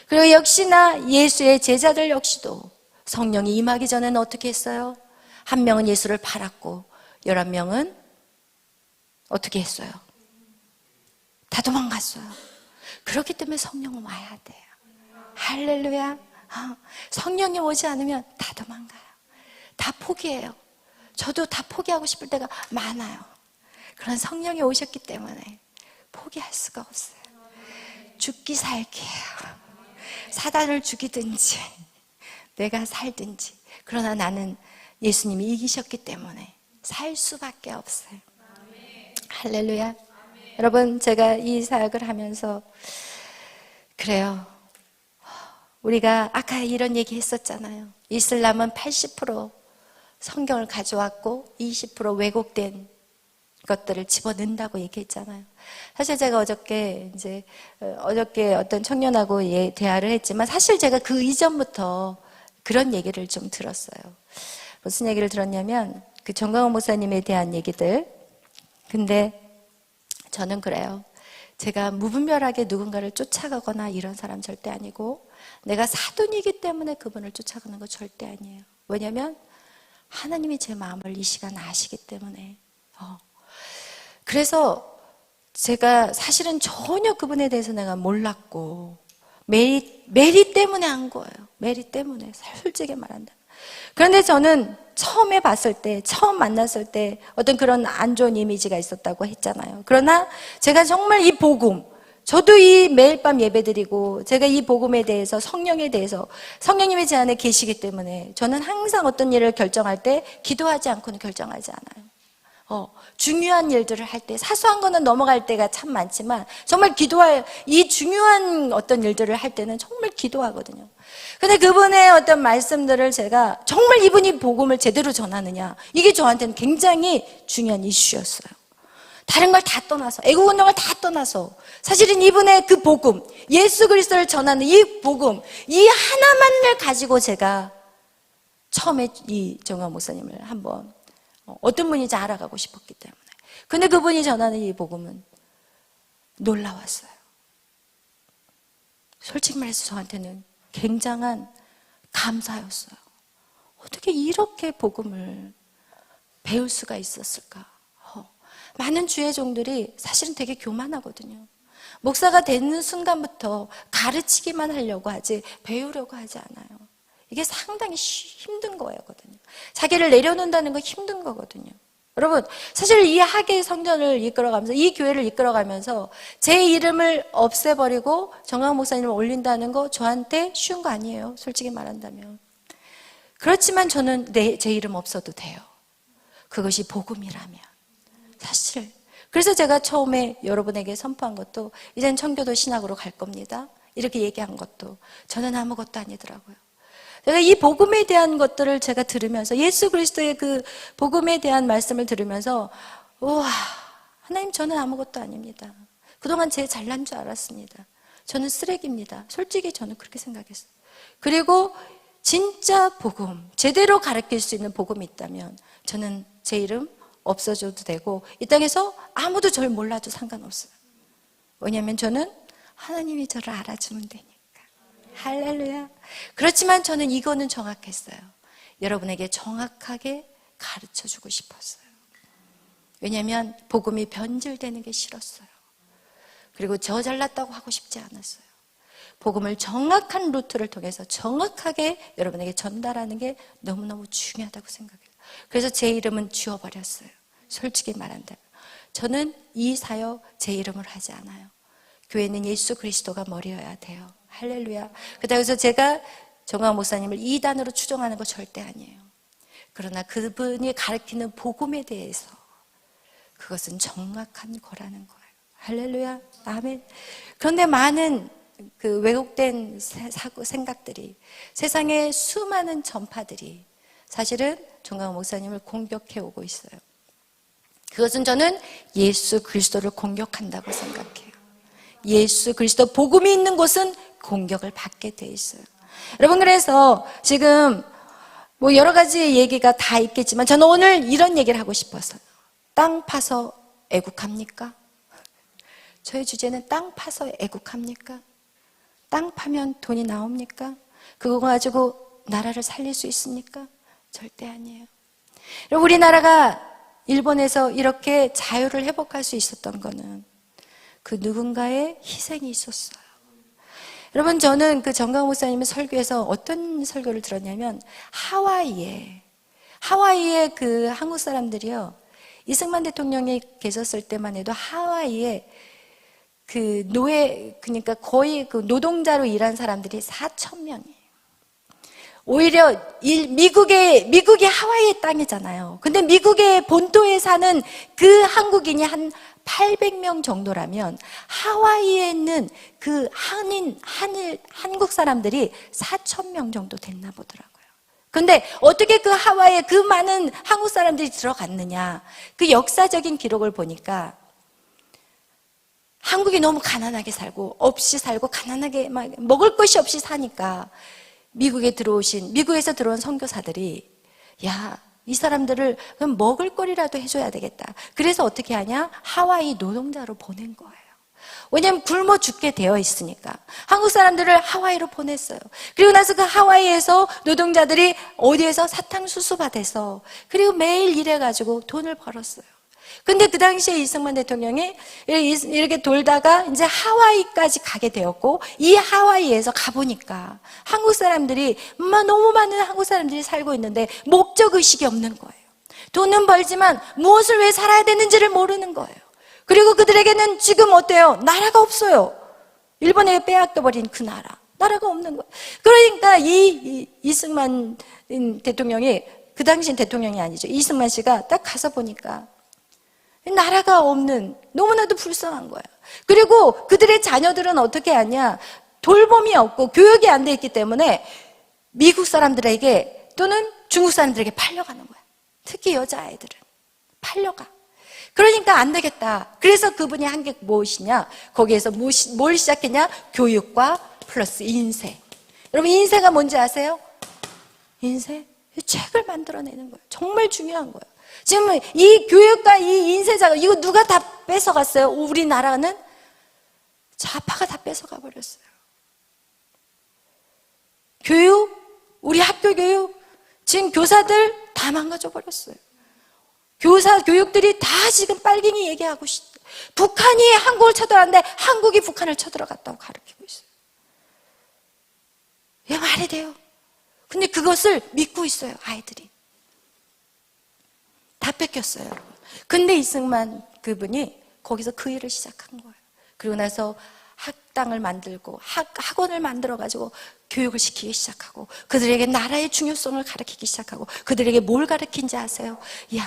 Speaker 1: 그리고 역시나 예수의 제자들 역시도 성령이 임하기 전에는 어떻게 했어요? 한 명은 예수를 팔았고 11명은 어떻게 했어요? 다 도망갔어요. 그렇기 때문에 성령은 와야 돼요. 할렐루야. 성령이 오지 않으면 다 도망가요. 다 포기해요. 저도 다 포기하고 싶을 때가 많아요. 그런 성령이 오셨기 때문에 포기할 수가 없어요. 죽기 살기예요. 사단을 죽이든지 내가 살든지. 그러나 나는 예수님이 이기셨기 때문에 살 수밖에 없어요. 할렐루야. 여러분, 제가 이 사역을 하면서 그래요. 우리가 아까 이런 얘기 했었잖아요. 이슬람은 80% 성경을 가져왔고 20% 왜곡된 것들을 집어넣는다고 얘기했잖아요. 사실 제가 어저께 어떤 청년하고 대화를 했지만 사실 제가 그 이전부터 그런 얘기를 좀 들었어요. 무슨 얘기를 들었냐면 그 정광훈 목사님에 대한 얘기들. 근데 저는 그래요. 제가 무분별하게 누군가를 쫓아가거나 이런 사람 절대 아니고 내가 사돈이기 때문에 그분을 쫓아가는 거 절대 아니에요. 왜냐하면 하나님이 제 마음을 이 시간 아시기 때문에. 그래서 제가 사실은 전혀 그분에 대해서 내가 몰랐고 메리 때문에 한 거예요. 메리 때문에, 솔직히 말한다. 그런데 저는 처음에 봤을 때, 처음 만났을 때 어떤 그런 안 좋은 이미지가 있었다고 했잖아요. 그러나 제가 정말 이 복음, 저도 이 매일 밤 예배드리고 제가 이 복음에 대해서, 성령에 대해서, 성령님이 제 안에 계시기 때문에 저는 항상 어떤 일을 결정할 때 기도하지 않고는 결정하지 않아요. 중요한 일들을 할 때, 사소한 거는 넘어갈 때가 참 많지만 정말 이 중요한 어떤 일들을 할 때는 정말 기도하거든요. 근데 그분의 어떤 말씀들을 제가 정말 이분이 복음을 제대로 전하느냐, 이게 저한테는 굉장히 중요한 이슈였어요. 다른 걸 다 떠나서, 애국운동을 다 떠나서 사실은 이분의 그 복음, 예수 그리스도를 전하는 이 복음, 이 하나만을 가지고 제가 처음에 이 정광 목사님을 한번 어떤 분인지 알아가고 싶었기 때문에. 근데 그분이 전하는 이 복음은 놀라웠어요. 솔직히 말해서 저한테는 굉장한 감사였어요. 어떻게 이렇게 복음을 배울 수가 있었을까? 많은 주의 종들이 사실은 되게 교만하거든요. 목사가 되는 순간부터 가르치기만 하려고 하지 배우려고 하지 않아요. 이게 상당히 힘든 거거든요. 자기를 내려놓는다는 건 힘든 거거든요. 여러분, 사실 이 하계 성전을 이끌어가면서, 이 교회를 이끌어가면서 제 이름을 없애버리고 정광 목사님을 올린다는 거 저한테 쉬운 거 아니에요. 솔직히 말한다면. 그렇지만 저는 제 이름 없어도 돼요. 그것이 복음이라면. 사실. 그래서 제가 처음에 여러분에게 선포한 것도 이젠 청교도 신학으로 갈 겁니다. 이렇게 얘기한 것도 저는 아무것도 아니더라고요. 제가 이 복음에 대한 것들을 제가 들으면서, 예수 그리스도의 그 복음에 대한 말씀을 들으면서, 우와, 하나님, 저는 아무것도 아닙니다. 그동안 제 잘난 줄 알았습니다. 저는 쓰레기입니다. 솔직히 저는 그렇게 생각했어요. 그리고 진짜 복음, 제대로 가르칠 수 있는 복음이 있다면 저는 제 이름 없어져도 되고 이 땅에서 아무도 저를 몰라도 상관없어요. 왜냐하면 저는 하나님이 저를 알아주면 되니까. 할렐루야. 그렇지만 저는 이거는 정확했어요. 여러분에게 정확하게 가르쳐주고 싶었어요. 왜냐하면 복음이 변질되는 게 싫었어요. 그리고 저 잘났다고 하고 싶지 않았어요. 복음을 정확한 루트를 통해서 정확하게 여러분에게 전달하는 게 너무너무 중요하다고 생각해요. 그래서 제 이름은 지워버렸어요. 솔직히 말한다면 저는 이 사역 제 이름을 하지 않아요. 교회는 예수 그리스도가 머리여야 돼요. 할렐루야. 그래서 제가 정광 목사님을 이단으로 추종하는 거 절대 아니에요. 그러나 그분이 가르치는 복음에 대해서 그것은 정확한 거라는 거예요. 할렐루야. 아멘. 그런데 많은 그 왜곡된 생각들이, 세상의 수많은 전파들이 사실은 정광 목사님을 공격해 오고 있어요. 그것은 저는 예수 그리스도를 공격한다고 생각해요. 예수 그리스도 복음이 있는 곳은 공격을 받게 돼 있어요. 여러분, 그래서 지금 뭐 여러 가지 얘기가 다 있겠지만 저는 오늘 이런 얘기를 하고 싶었어요. 땅 파서 애국합니까? 저의 주제는 땅 파서 애국합니까? 땅 파면 돈이 나옵니까? 그거 가지고 나라를 살릴 수 있습니까? 절대 아니에요. 우리나라가 일본에서 이렇게 자유를 회복할 수 있었던 거는 그 누군가의 희생이 있었어요. 여러분, 저는 그 정강 목사님의 설교에서 어떤 설교를 들었냐면 하와이에 그 한국 사람들이요, 이승만 대통령이 계셨을 때만 해도 하와이에 그 그러니까 거의 그 노동자로 일한 사람들이 4,000명이에요. 오히려 미국이 하와이의 땅이잖아요. 근데 미국의 본토에 사는 그 한국인이 한 800명 정도라면 하와이에 있는 그 한국 사람들이 4,000명 정도 됐나 보더라고요. 근데 어떻게 그 하와이에 그 많은 한국 사람들이 들어갔느냐? 그 역사적인 기록을 보니까 한국이 너무 가난하게 살고 가난하게 막 먹을 것이 없이 사니까 미국에서 들어온 선교사들이 이 사람들을 그럼 먹을 거리라도 해줘야 되겠다. 그래서 어떻게 하냐? 하와이 노동자로 보낸 거예요. 왜냐하면 굶어 죽게 되어 있으니까 한국 사람들을 하와이로 보냈어요. 그리고 나서 그 하와이에서 노동자들이 어디에서 사탕수수 밭에서 그리고 매일 일해가지고 돈을 벌었어요. 근데 그 당시에 이승만 대통령이 이렇게 돌다가 이제 하와이까지 가게 되었고, 이 하와이에서 가보니까 한국 사람들이 너무 많은 한국 사람들이 살고 있는데 목적의식이 없는 거예요. 돈은 벌지만 무엇을 왜 살아야 되는지를 모르는 거예요. 그리고 그들에게는 지금 어때요? 나라가 없어요. 일본에 빼앗겨버린 그 나라가 없는 거예요. 그러니까 이승만 대통령이, 그 당시엔 대통령이 아니죠, 이승만 씨가 딱 가서 보니까 나라가 없는, 너무나도 불쌍한 거야. 그리고 그들의 자녀들은 어떻게 하냐? 돌봄이 없고 교육이 안 돼 있기 때문에 미국 사람들에게 또는 중국 사람들에게 팔려가는 거야. 특히 여자아이들은 팔려가. 그러니까 안 되겠다. 그래서 그분이 한 게 무엇이냐? 거기에서 뭘 시작했냐? 교육과 플러스 인쇄. 여러분, 인쇄가 뭔지 아세요? 인쇄? 책을 만들어내는 거예요. 정말 중요한 거예요. 지금 이 교육과 이 인쇄자가, 이거 누가 다 뺏어갔어요? 우리나라는 좌파가 다 뺏어가 버렸어요. 교육, 우리 학교 교육, 지금 교사들 다 망가져 버렸어요. 교육들이 다 지금 빨갱이 얘기하고 북한이 한국을 쳐들어갔는데 한국이 북한을 쳐들어갔다고 가르치고 있어요. 왜 말이 돼요? 근데 그것을 믿고 있어요, 아이들이. 다 뺏겼어요, 여러분. 근데 이승만 그분이 거기서 그 일을 시작한 거예요. 그리고 나서 학당을 만들고 학원을 만들어가지고 교육을 시키기 시작하고 그들에게 나라의 중요성을 가르치기 시작하고 그들에게 뭘 가르친지 아세요?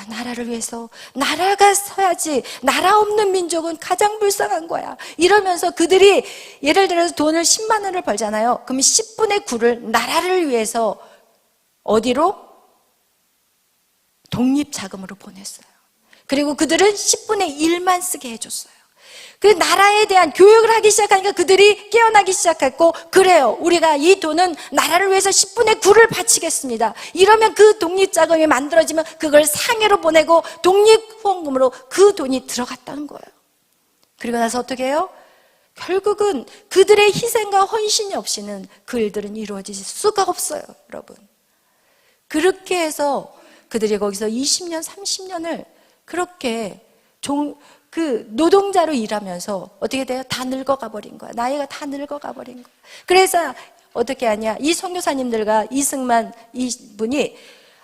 Speaker 1: 나라를 위해서 나라가 서야지, 나라 없는 민족은 가장 불쌍한 거야, 이러면서 그들이 예를 들어서 돈을 10만 원을 벌잖아요. 그럼 10분의 9를 나라를 위해서 어디로? 독립자금으로 보냈어요. 그리고 그들은 10분의 1만 쓰게 해줬어요. 그 나라에 대한 교육을 하기 시작하니까 그들이 깨어나기 시작했고, 그래요, 우리가 이 돈은 나라를 위해서 10분의 9를 바치겠습니다. 이러면 그 독립자금이 만들어지면 그걸 상해로 보내고 독립후원금으로 그 돈이 들어갔다는 거예요. 그리고 나서 어떻게 해요? 결국은 그들의 희생과 헌신이 없이는 그 일들은 이루어질 수가 없어요, 여러분. 그렇게 해서 그들이 거기서 20년, 30년을 그렇게 그 노동자로 일하면서 어떻게 돼요? 다 늙어가 버린 거야. 나이가 다 늙어가 버린 거야. 그래서 어떻게 하냐? 이 선교사님들과 이승만 이분이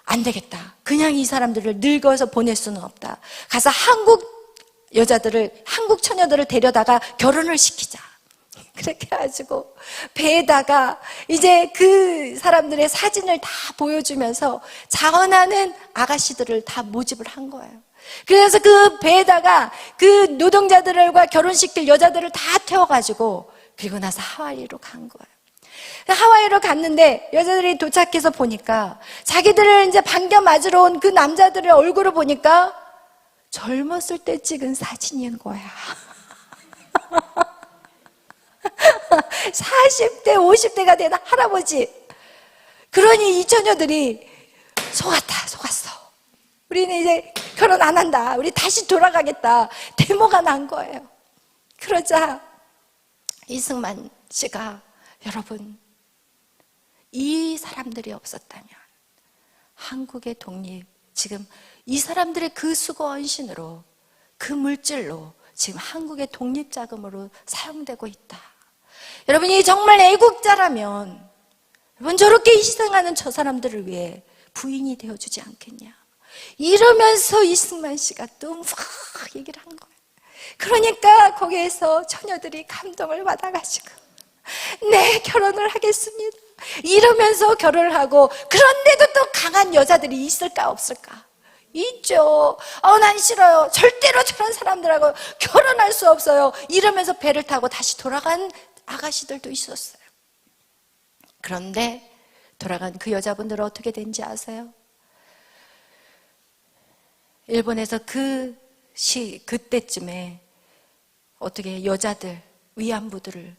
Speaker 1: 안 되겠다. 그냥 이 사람들을 늙어서 보낼 수는 없다. 가서 한국 여자들을, 한국 처녀들을 데려다가 결혼을 시키자. 그렇게 해가지고 배에다가 이제 그 사람들의 사진을 다 보여주면서 자원하는 아가씨들을 다 모집을 한 거예요. 그래서 그 배에다가 그 노동자들과 결혼시킬 여자들을 다 태워가지고, 그리고 나서 하와이로 간 거예요. 하와이로 갔는데 여자들이 도착해서 보니까 자기들을 이제 반겨 맞으러 온 그 남자들의 얼굴을 보니까 젊었을 때 찍은 사진인 거야. 40대, 50대가 된 할아버지. 그러니 이 처녀들이 속았어. 우리는 이제 결혼 안 한다. 우리 다시 돌아가겠다. 데모가 난 거예요. 그러자 이승만 씨가, 여러분, 이 사람들이 없었다면 한국의 독립, 지금 이 사람들의 그 수고 헌신으로, 그 물질로 지금 한국의 독립 자금으로 사용되고 있다. 여러분이 정말 애국자라면 여러분, 저렇게 희생하는 저 사람들을 위해 부인이 되어주지 않겠냐. 이러면서 이승만 씨가 또 막 얘기를 한 거예요. 그러니까 거기에서 처녀들이 감동을 받아가지고, 네, 결혼을 하겠습니다, 이러면서 결혼을 하고. 그런데도 또 강한 여자들이 있을까 없을까? 있죠. 난 싫어요, 절대로 저런 사람들하고 결혼할 수 없어요, 이러면서 배를 타고 다시 돌아간 아가씨들도 있었어요. 그런데 돌아간 그 여자분들은 어떻게 된지 아세요? 일본에서 그때쯤에 어떻게 여자들, 위안부들을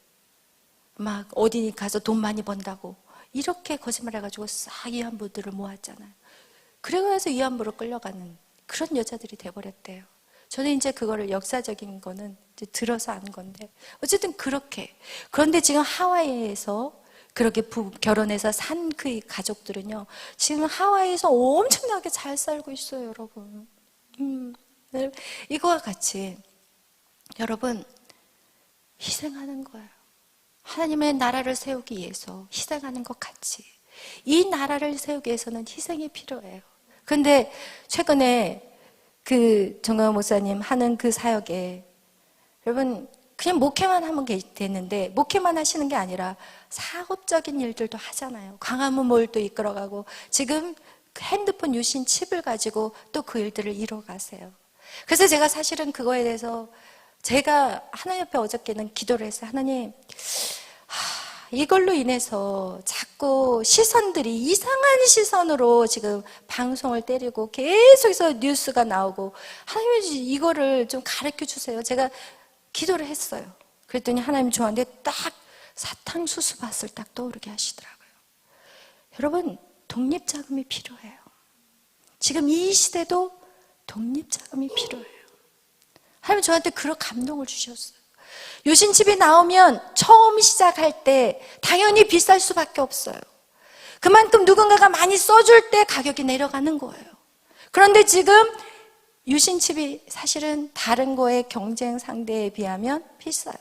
Speaker 1: 막 어디 가서 돈 많이 번다고 이렇게 거짓말 해가지고 싹 위안부들을 모았잖아요. 그래서 위안부로 끌려가는 그런 여자들이 돼버렸대요. 저는 이제 그거를 역사적인 거는 이제 들어서 아는 건데, 어쨌든 그렇게. 그런데 지금 하와이에서 그렇게 결혼해서 산 그 가족들은요, 지금 하와이에서 엄청나게 잘 살고 있어요, 여러분. 이거와 같이 여러분, 희생하는 거예요. 하나님의 나라를 세우기 위해서 희생하는 것 같이 이 나라를 세우기 위해서는 희생이 필요해요. 그런데 최근에 그 정광훈 목사님 하는 그 사역에, 여러분, 그냥 목회만 하면 됐는데 목회만 하시는 게 아니라 사업적인 일들도 하잖아요. 광화문 몰도 이끌어가고, 지금 핸드폰 유신 칩을 가지고 또 그 일들을 이뤄가세요. 그래서 제가 사실은 그거에 대해서 제가 하나님 앞에 어저께는 기도를 했어요. 하나님, 이걸로 인해서 자꾸 시선들이 이상한 시선으로 지금 방송을 때리고 계속해서 뉴스가 나오고, 하나님 이거를 좀 가르쳐 주세요. 제가 기도를 했어요. 그랬더니 하나님 저한테 딱 사탕수수 밭을 딱 떠오르게 하시더라고요. 여러분, 독립자금이 필요해요. 지금 이 시대도 독립자금이 필요해요. 하나님 저한테 그런 감동을 주셨어요. 유신칩이 나오면 처음 시작할 때 당연히 비쌀 수밖에 없어요. 그만큼 누군가가 많이 써줄 때 가격이 내려가는 거예요. 그런데 지금 유신칩이 사실은 다른 거의 경쟁 상대에 비하면 비싸요.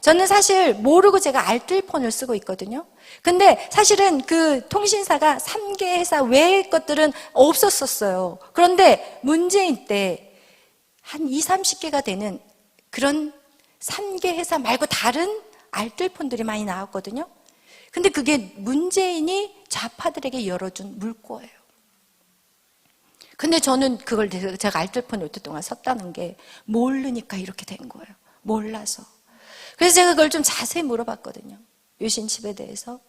Speaker 1: 저는 사실 모르고 제가 알뜰폰을 쓰고 있거든요. 근데 사실은 그 통신사가 3개 회사 외의 것들은 없었었어요. 그런데 문재인 때 한 20-30개가 되는 그런 3개 회사 말고 다른 알뜰폰들이 많이 나왔거든요. 근데 그게 문재인이 좌파들에게 열어준 물꼬예요. 근데 저는 그걸 제가 알뜰폰을 오랫동안 썼다는 게 모르니까 이렇게 된 거예요. 몰라서. 그래서 제가 그걸 좀 자세히 물어봤거든요. 유신칩에 대해서.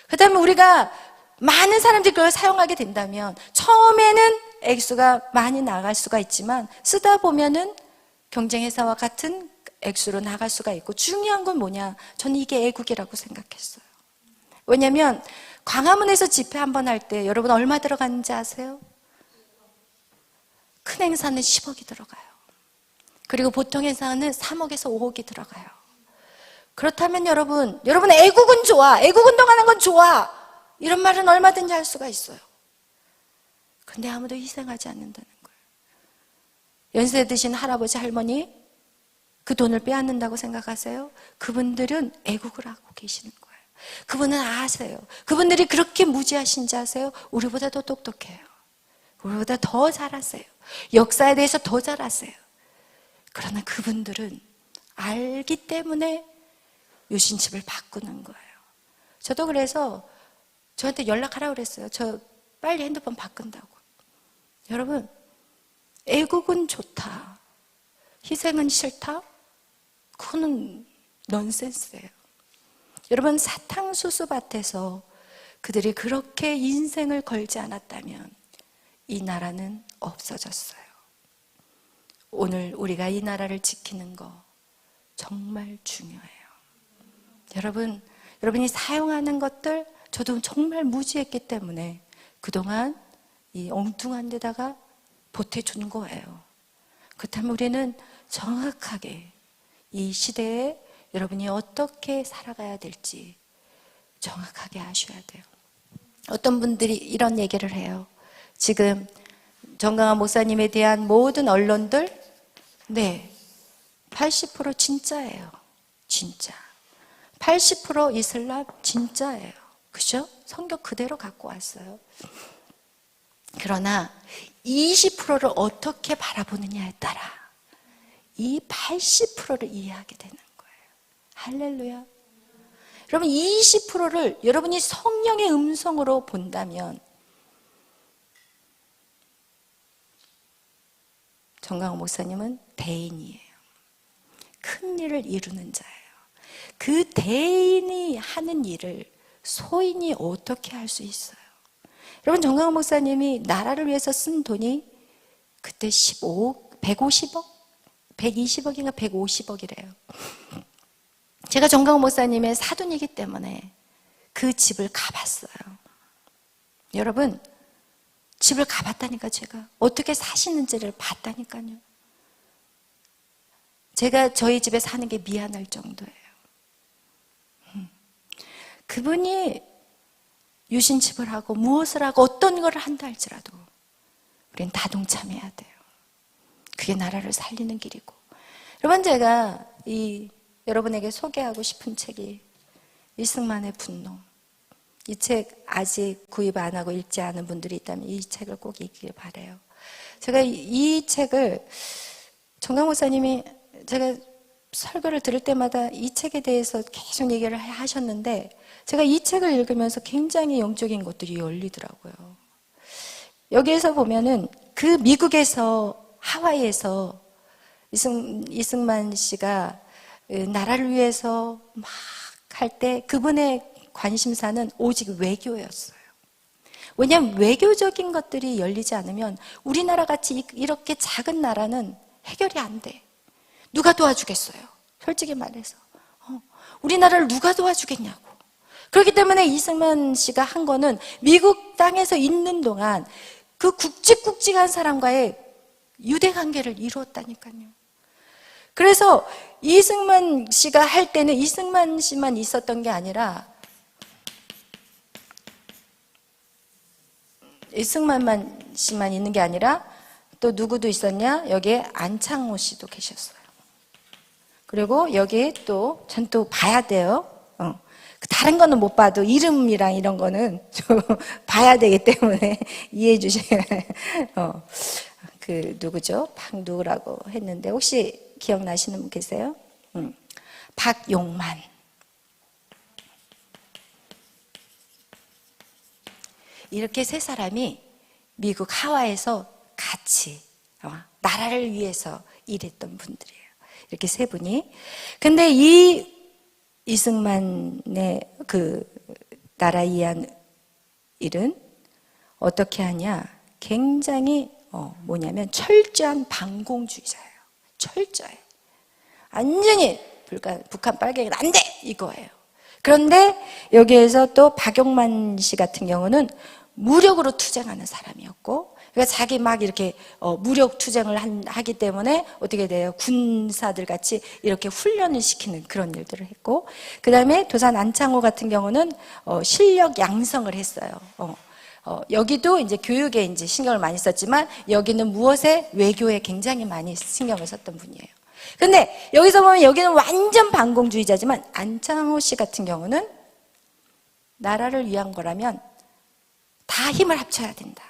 Speaker 1: 그 다음에 우리가 많은 사람들이 그걸 사용하게 된다면 처음에는 액수가 많이 나갈 수가 있지만 쓰다 보면은 경쟁회사와 같은 액수로 나갈 수가 있고, 중요한 건 뭐냐? 저는 이게 애국이라고 생각했어요. 왜냐면 광화문에서 집회 한번 할 때 여러분 얼마 들어가는지 아세요? 큰 행사는 10억이 들어가요. 그리고 보통 행사는 3억에서 5억이 들어가요. 그렇다면 여러분 애국은 좋아, 애국운동하는 건 좋아, 이런 말은 얼마든지 할 수가 있어요. 근데 아무도 희생하지 않는다는 거예요. 연세 드신 할아버지 할머니 그 돈을 빼앗는다고 생각하세요? 그분들은 애국을 하고 계시는 거예요. 그분은 아세요. 그분들이 그렇게 무지하신지 아세요? 우리보다 더 똑똑해요. 우리보다 더 잘 아세요. 역사에 대해서 더 잘 아세요. 그러나 그분들은 알기 때문에 유신칩을 바꾸는 거예요. 저도 그래서 저한테 연락하라고 그랬어요. 저 빨리 핸드폰 바꾼다고. 여러분, 애국은 좋다, 희생은 싫다? 그거는 넌센스예요. 여러분, 사탕수수밭에서 그들이 그렇게 인생을 걸지 않았다면 이 나라는 없어졌어요. 오늘 우리가 이 나라를 지키는 거 정말 중요해요. 여러분이 사용하는 것들, 저도 정말 무지했기 때문에 그동안 이 엉뚱한 데다가 보태준 거예요. 그렇다면 우리는 정확하게 이 시대에 여러분이 어떻게 살아가야 될지 정확하게 아셔야 돼요. 어떤 분들이 이런 얘기를 해요. 지금 정강한 목사님에 대한 모든 언론들, 네, 80% 진짜예요. 진짜. 80% 이슬람 진짜예요. 그죠? 성경 그대로 갖고 왔어요. 그러나 20%를 어떻게 바라보느냐에 따라 이 80%를 이해하게 되는 거예요. 할렐루야. 여러분, 20%를 여러분이 성령의 음성으로 본다면 정강호 목사님은 대인이에요. 큰 일을 이루는 자예요. 그 대인이 하는 일을 소인이 어떻게 할 수 있어요? 여러분, 정강호 목사님이 나라를 위해서 쓴 돈이 그때 150억? 120억인가 150억이래요. 제가 정강호 목사님의 사돈이기 때문에 그 집을 가봤어요. 여러분, 집을 가봤다니까. 제가 어떻게 사시는지를 봤다니까요. 제가 저희 집에 사는 게 미안할 정도예요. 그분이 유신칩을 하고 무엇을 하고 어떤 걸 한다 할지라도 우린 다 동참해야 돼요. 그게 나라를 살리는 길이고. 여러분, 제가 여러분에게 소개하고 싶은 책이 이승만의 분노. 이 책 아직 구입 안 하고 읽지 않은 분들이 있다면 이 책을 꼭 읽길 바라요. 제가 이 책을 정강 목사님이 제가 설교를 들을 때마다 이 책에 대해서 계속 얘기를 하셨는데 제가 이 책을 읽으면서 굉장히 영적인 것들이 열리더라고요. 여기에서 보면은 그 미국에서 하와이에서 이승만 씨가 나라를 위해서 막 할 때 그분의 관심사는 오직 외교였어요. 왜냐하면 외교적인 것들이 열리지 않으면 우리나라 같이 이렇게 작은 나라는 해결이 안 돼. 누가 도와주겠어요? 솔직히 말해서. 우리나라를 누가 도와주겠냐고. 그렇기 때문에 이승만 씨가 한 거는 미국 땅에서 있는 동안 그 굵직굵직한 사람과의 유대관계를 이루었다니까요. 그래서 이승만 씨가 할 때는 이승만 씨만 있었던 게 아니라 이승만 씨만 있는 게 아니라 또 누구도 있었냐? 여기에 안창호 씨도 계셨어요. 그리고 여기 또 전 또 봐야 돼요. 다른 거는 못 봐도 이름이랑 이런 거는 좀 봐야 되기 때문에 이해해 주셔야 그 누구죠? 박누구라고 했는데 혹시 기억나시는 분 계세요? 박용만. 이렇게 세 사람이 미국 하와이에서 같이 나라를 위해서 일했던 분들이에요. 이렇게 세 분이. 근데 이 이승만의 그 나라 위한 일은 어떻게 하냐? 굉장히 뭐냐면 철저한 반공주의자예요. 철저해. 완전히 북한 빨갱이는 안 돼! 이거예요. 그런데 여기에서 또 박용만 씨 같은 경우는 무력으로 투쟁하는 사람이었고, 그러니까 자기 막 이렇게 무력 투쟁을 하기 때문에 어떻게 돼요? 군사들 같이 이렇게 훈련을 시키는 그런 일들을 했고, 그 다음에 도산 안창호 같은 경우는 실력 양성을 했어요. 여기도 이제 교육에 이제 신경을 많이 썼지만 여기는 무엇에? 외교에 굉장히 많이 신경을 썼던 분이에요. 근데 여기서 보면 여기는 완전 반공주의자지만 안창호 씨 같은 경우는 나라를 위한 거라면 다 힘을 합쳐야 된다.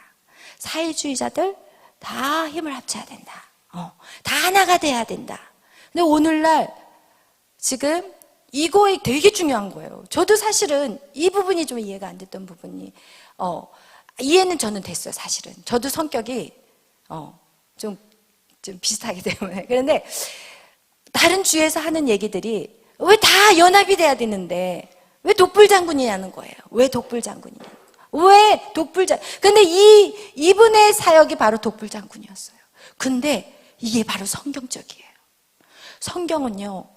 Speaker 1: 사회주의자들 다 힘을 합쳐야 된다. 다 하나가 돼야 된다. 근데 오늘날 지금 이거 되게 중요한 거예요. 저도 사실은 이 부분이 좀 이해가 안 됐던 부분이 이해는 저는 됐어요. 사실은 저도 성격이 좀 비슷하기 때문에. 그런데 다른 주에서 하는 얘기들이 왜 다 연합이 돼야 되는데 왜 독불장군이냐는 거예요. 왜 독불장군이냐는 거예요. 왜 독불장? 근데 이분의 사역이 바로 독불장군이었어요. 근데 이게 바로 성경적이에요. 성경은요,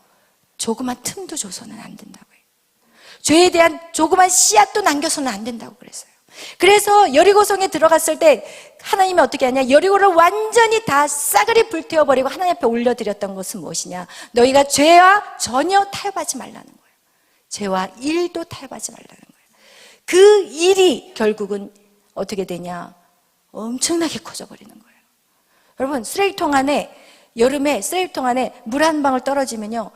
Speaker 1: 조그만 틈도 줘서는 안 된다고 해요. 죄에 대한 조그만 씨앗도 남겨서는 안 된다고 그랬어요. 그래서 여리고성에 들어갔을 때 하나님이 어떻게 하냐, 여리고를 완전히 다 싸그리 불태워버리고 하나님 앞에 올려드렸던 것은 무엇이냐, 너희가 죄와 전혀 타협하지 말라는 거예요. 죄와 일도 타협하지 말라는 거예요. 그 일이 결국은 어떻게 되냐, 엄청나게 커져버리는 거예요. 여러분, 쓰레기통 안에, 여름에 쓰레기통 안에 물 한 방울 떨어지면요,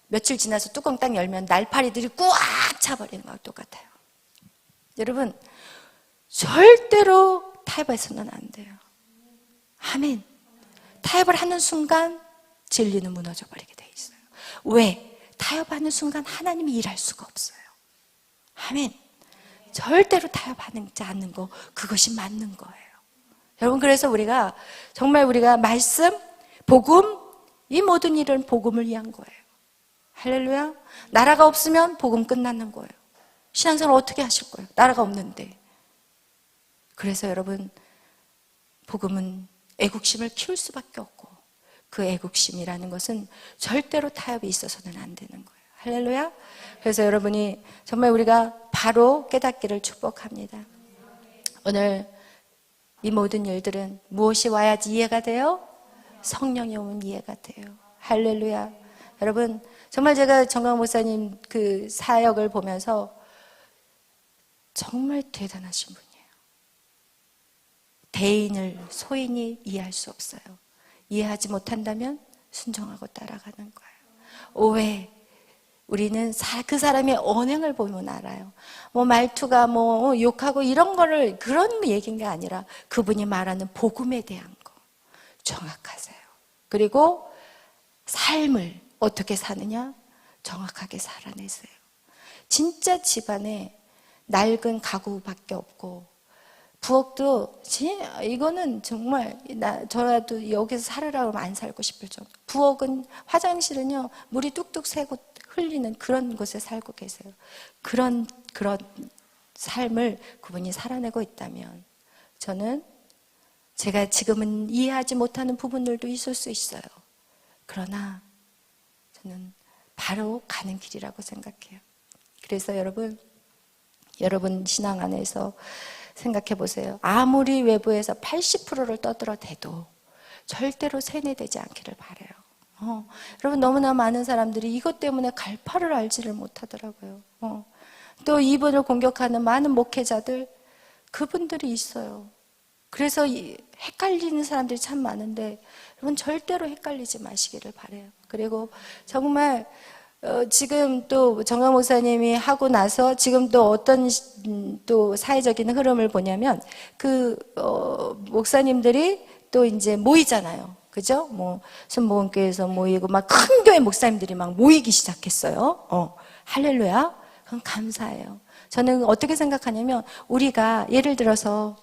Speaker 1: 며칠 지나서 뚜껑 딱 열면 날파리들이 꽉 차버리는 거하고 똑같아요. 여러분, 절대로 타협해서는 안 돼요. 아멘. 타협을 하는 순간 진리는 무너져 버리게 돼 있어요. 왜? 타협하는 순간 하나님이 일할 수가 없어요. 아멘. 절대로 타협하지 않는 거, 그것이 맞는 거예요. 여러분, 그래서 우리가 정말 우리가 말씀, 복음, 이 모든 일은 복음을 위한 거예요. 할렐루야. 나라가 없으면 복음 끝나는 거예요. 신앙생활 어떻게 하실 거예요? 나라가 없는데. 그래서 여러분, 복음은 애국심을 키울 수밖에 없고, 그 애국심이라는 것은 절대로 타협이 있어서는 안 되는 거예요. 할렐루야. 그래서 여러분이 정말 우리가 바로 깨닫기를 축복합니다. 오늘 이 모든 일들은 무엇이 와야지 이해가 돼요? 성령이 오면 이해가 돼요. 할렐루야. 여러분, 정말 제가 정강 목사님 그 사역을 보면서 정말 대단하신 분이에요. 대인을 소인이 이해할 수 없어요. 이해하지 못한다면 순종하고 따라가는 거예요. 오해. 우리는 그 사람의 언행을 보면 알아요. 뭐 말투가 뭐 욕하고 이런 거를, 그런 얘기인 게 아니라 그분이 말하는 복음에 대한 거 정확하세요. 그리고 삶을 어떻게 사느냐? 정확하게 살아내세요. 진짜 집안에 낡은 가구밖에 없고, 부엌도 이거는 정말 저라도 여기서 살으라고 하면 안 살고 싶을 정도. 부엌은, 화장실은요 물이 뚝뚝 새고 흘리는 그런 곳에 살고 계세요. 그런 삶을 그분이 살아내고 있다면, 저는 제가 지금은 이해하지 못하는 부분들도 있을 수 있어요. 그러나 저는 바로 가는 길이라고 생각해요. 그래서 여러분 신앙 안에서 생각해 보세요. 아무리 외부에서 80%를 떠들어대도 절대로 세뇌되지 않기를 바라요. 여러분, 너무나 많은 사람들이 이것 때문에 갈파를 알지를 못하더라고요. 또 이분을 공격하는 많은 목회자들, 그분들이 있어요. 그래서 헷갈리는 사람들이 참 많은데, 여러분 절대로 헷갈리지 마시기를 바라요. 그리고 정말 지금 또 정강 목사님이 하고 나서 지금 또 어떤 또 사회적인 흐름을 보냐면, 목사님들이 또 이제 모이잖아요. 그죠? 뭐 순복음교회에서 모이고 막 큰 교회 목사님들이 막 모이기 시작했어요. 할렐루야. 그건 감사해요. 저는 어떻게 생각하냐면, 우리가 예를 들어서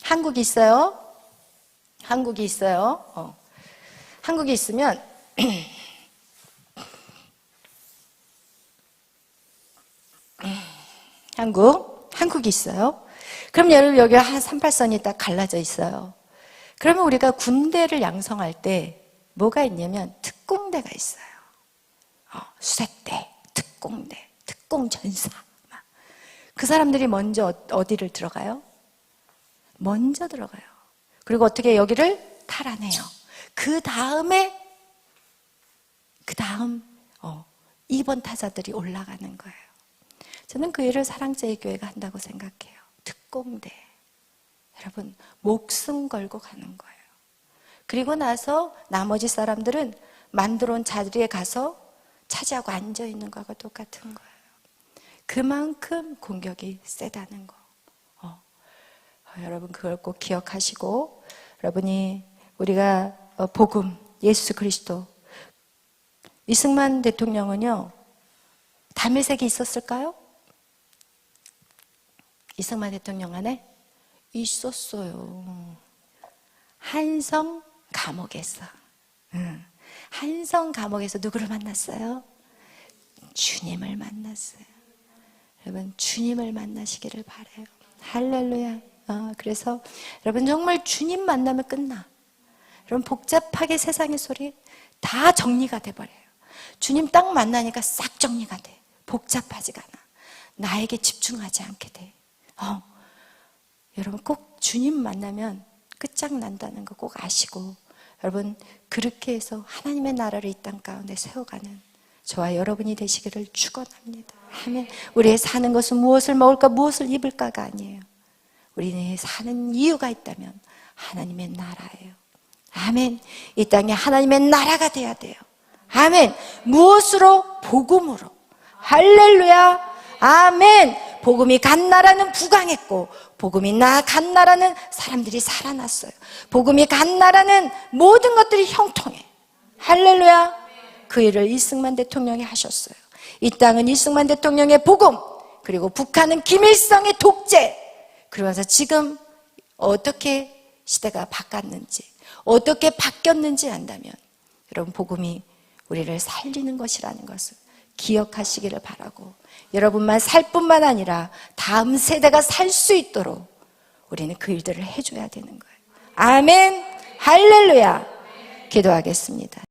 Speaker 1: 한국이 있어요. 한국이 있어요. 한국이 있으면 한국이 있어요. 그럼 여러분, 여기 한 38선이 딱 갈라져 있어요. 그러면 우리가 군대를 양성할 때 뭐가 있냐면 특공대가 있어요. 수색대, 특공대, 특공전사. 그 사람들이 먼저 어디를 들어가요? 먼저 들어가요. 그리고 어떻게 여기를 탈환해요. 그 다음 2번 타자들이 올라가는 거예요. 저는 그 일을 사랑제일교회가 한다고 생각해요. 특공대. 여러분, 목숨 걸고 가는 거예요. 그리고 나서 나머지 사람들은 만들어 온 자리에 가서 차지하고 앉아있는 거하고 똑같은 거예요. 그만큼 공격이 세다는 거. 여러분, 그걸 꼭 기억하시고, 여러분이 우리가 복음, 예수 그리스도. 이승만 대통령은요, 다메섹이 있었을까요? 이승만 대통령 안에 있었어요. 한성 감옥에서. 한성 감옥에서 누구를 만났어요? 주님을 만났어요. 여러분, 주님을 만나시기를 바라요. 할렐루야. 그래서 여러분, 정말 주님 만나면 끝나. 여러분, 복잡하게 세상의 소리 다 정리가 돼버려요. 주님 딱 만나니까 싹 정리가 돼. 복잡하지가 않아. 나에게 집중하지 않게 돼. 여러분, 꼭 주님 만나면 끝장난다는 거 꼭 아시고, 여러분, 그렇게 해서 하나님의 나라를 이 땅 가운데 세워가는 저와 여러분이 되시기를 축원합니다. 아멘. 우리의 사는 것은 무엇을 먹을까, 무엇을 입을까가 아니에요. 우리는 사는 이유가 있다면 하나님의 나라예요. 아멘. 이 땅에 하나님의 나라가 돼야 돼요. 아멘. 무엇으로? 복음으로. 할렐루야. 아멘. 복음이 간 나라는 부강했고, 복음이 간 나라는 사람들이 살아났어요. 복음이 간 나라는 모든 것들이 형통해. 할렐루야. 그 일을 이승만 대통령이 하셨어요. 이 땅은 이승만 대통령의 복음, 그리고 북한은 김일성의 독재. 그러면서 지금 어떻게 시대가 바뀌었는지, 어떻게 바뀌었는지 안다면, 여러분, 복음이 우리를 살리는 것이라는 것을 기억하시기를 바라고, 여러분만 살 뿐만 아니라 다음 세대가 살 수 있도록 우리는 그 일들을 해줘야 되는 거예요. 아멘. 할렐루야. 기도하겠습니다.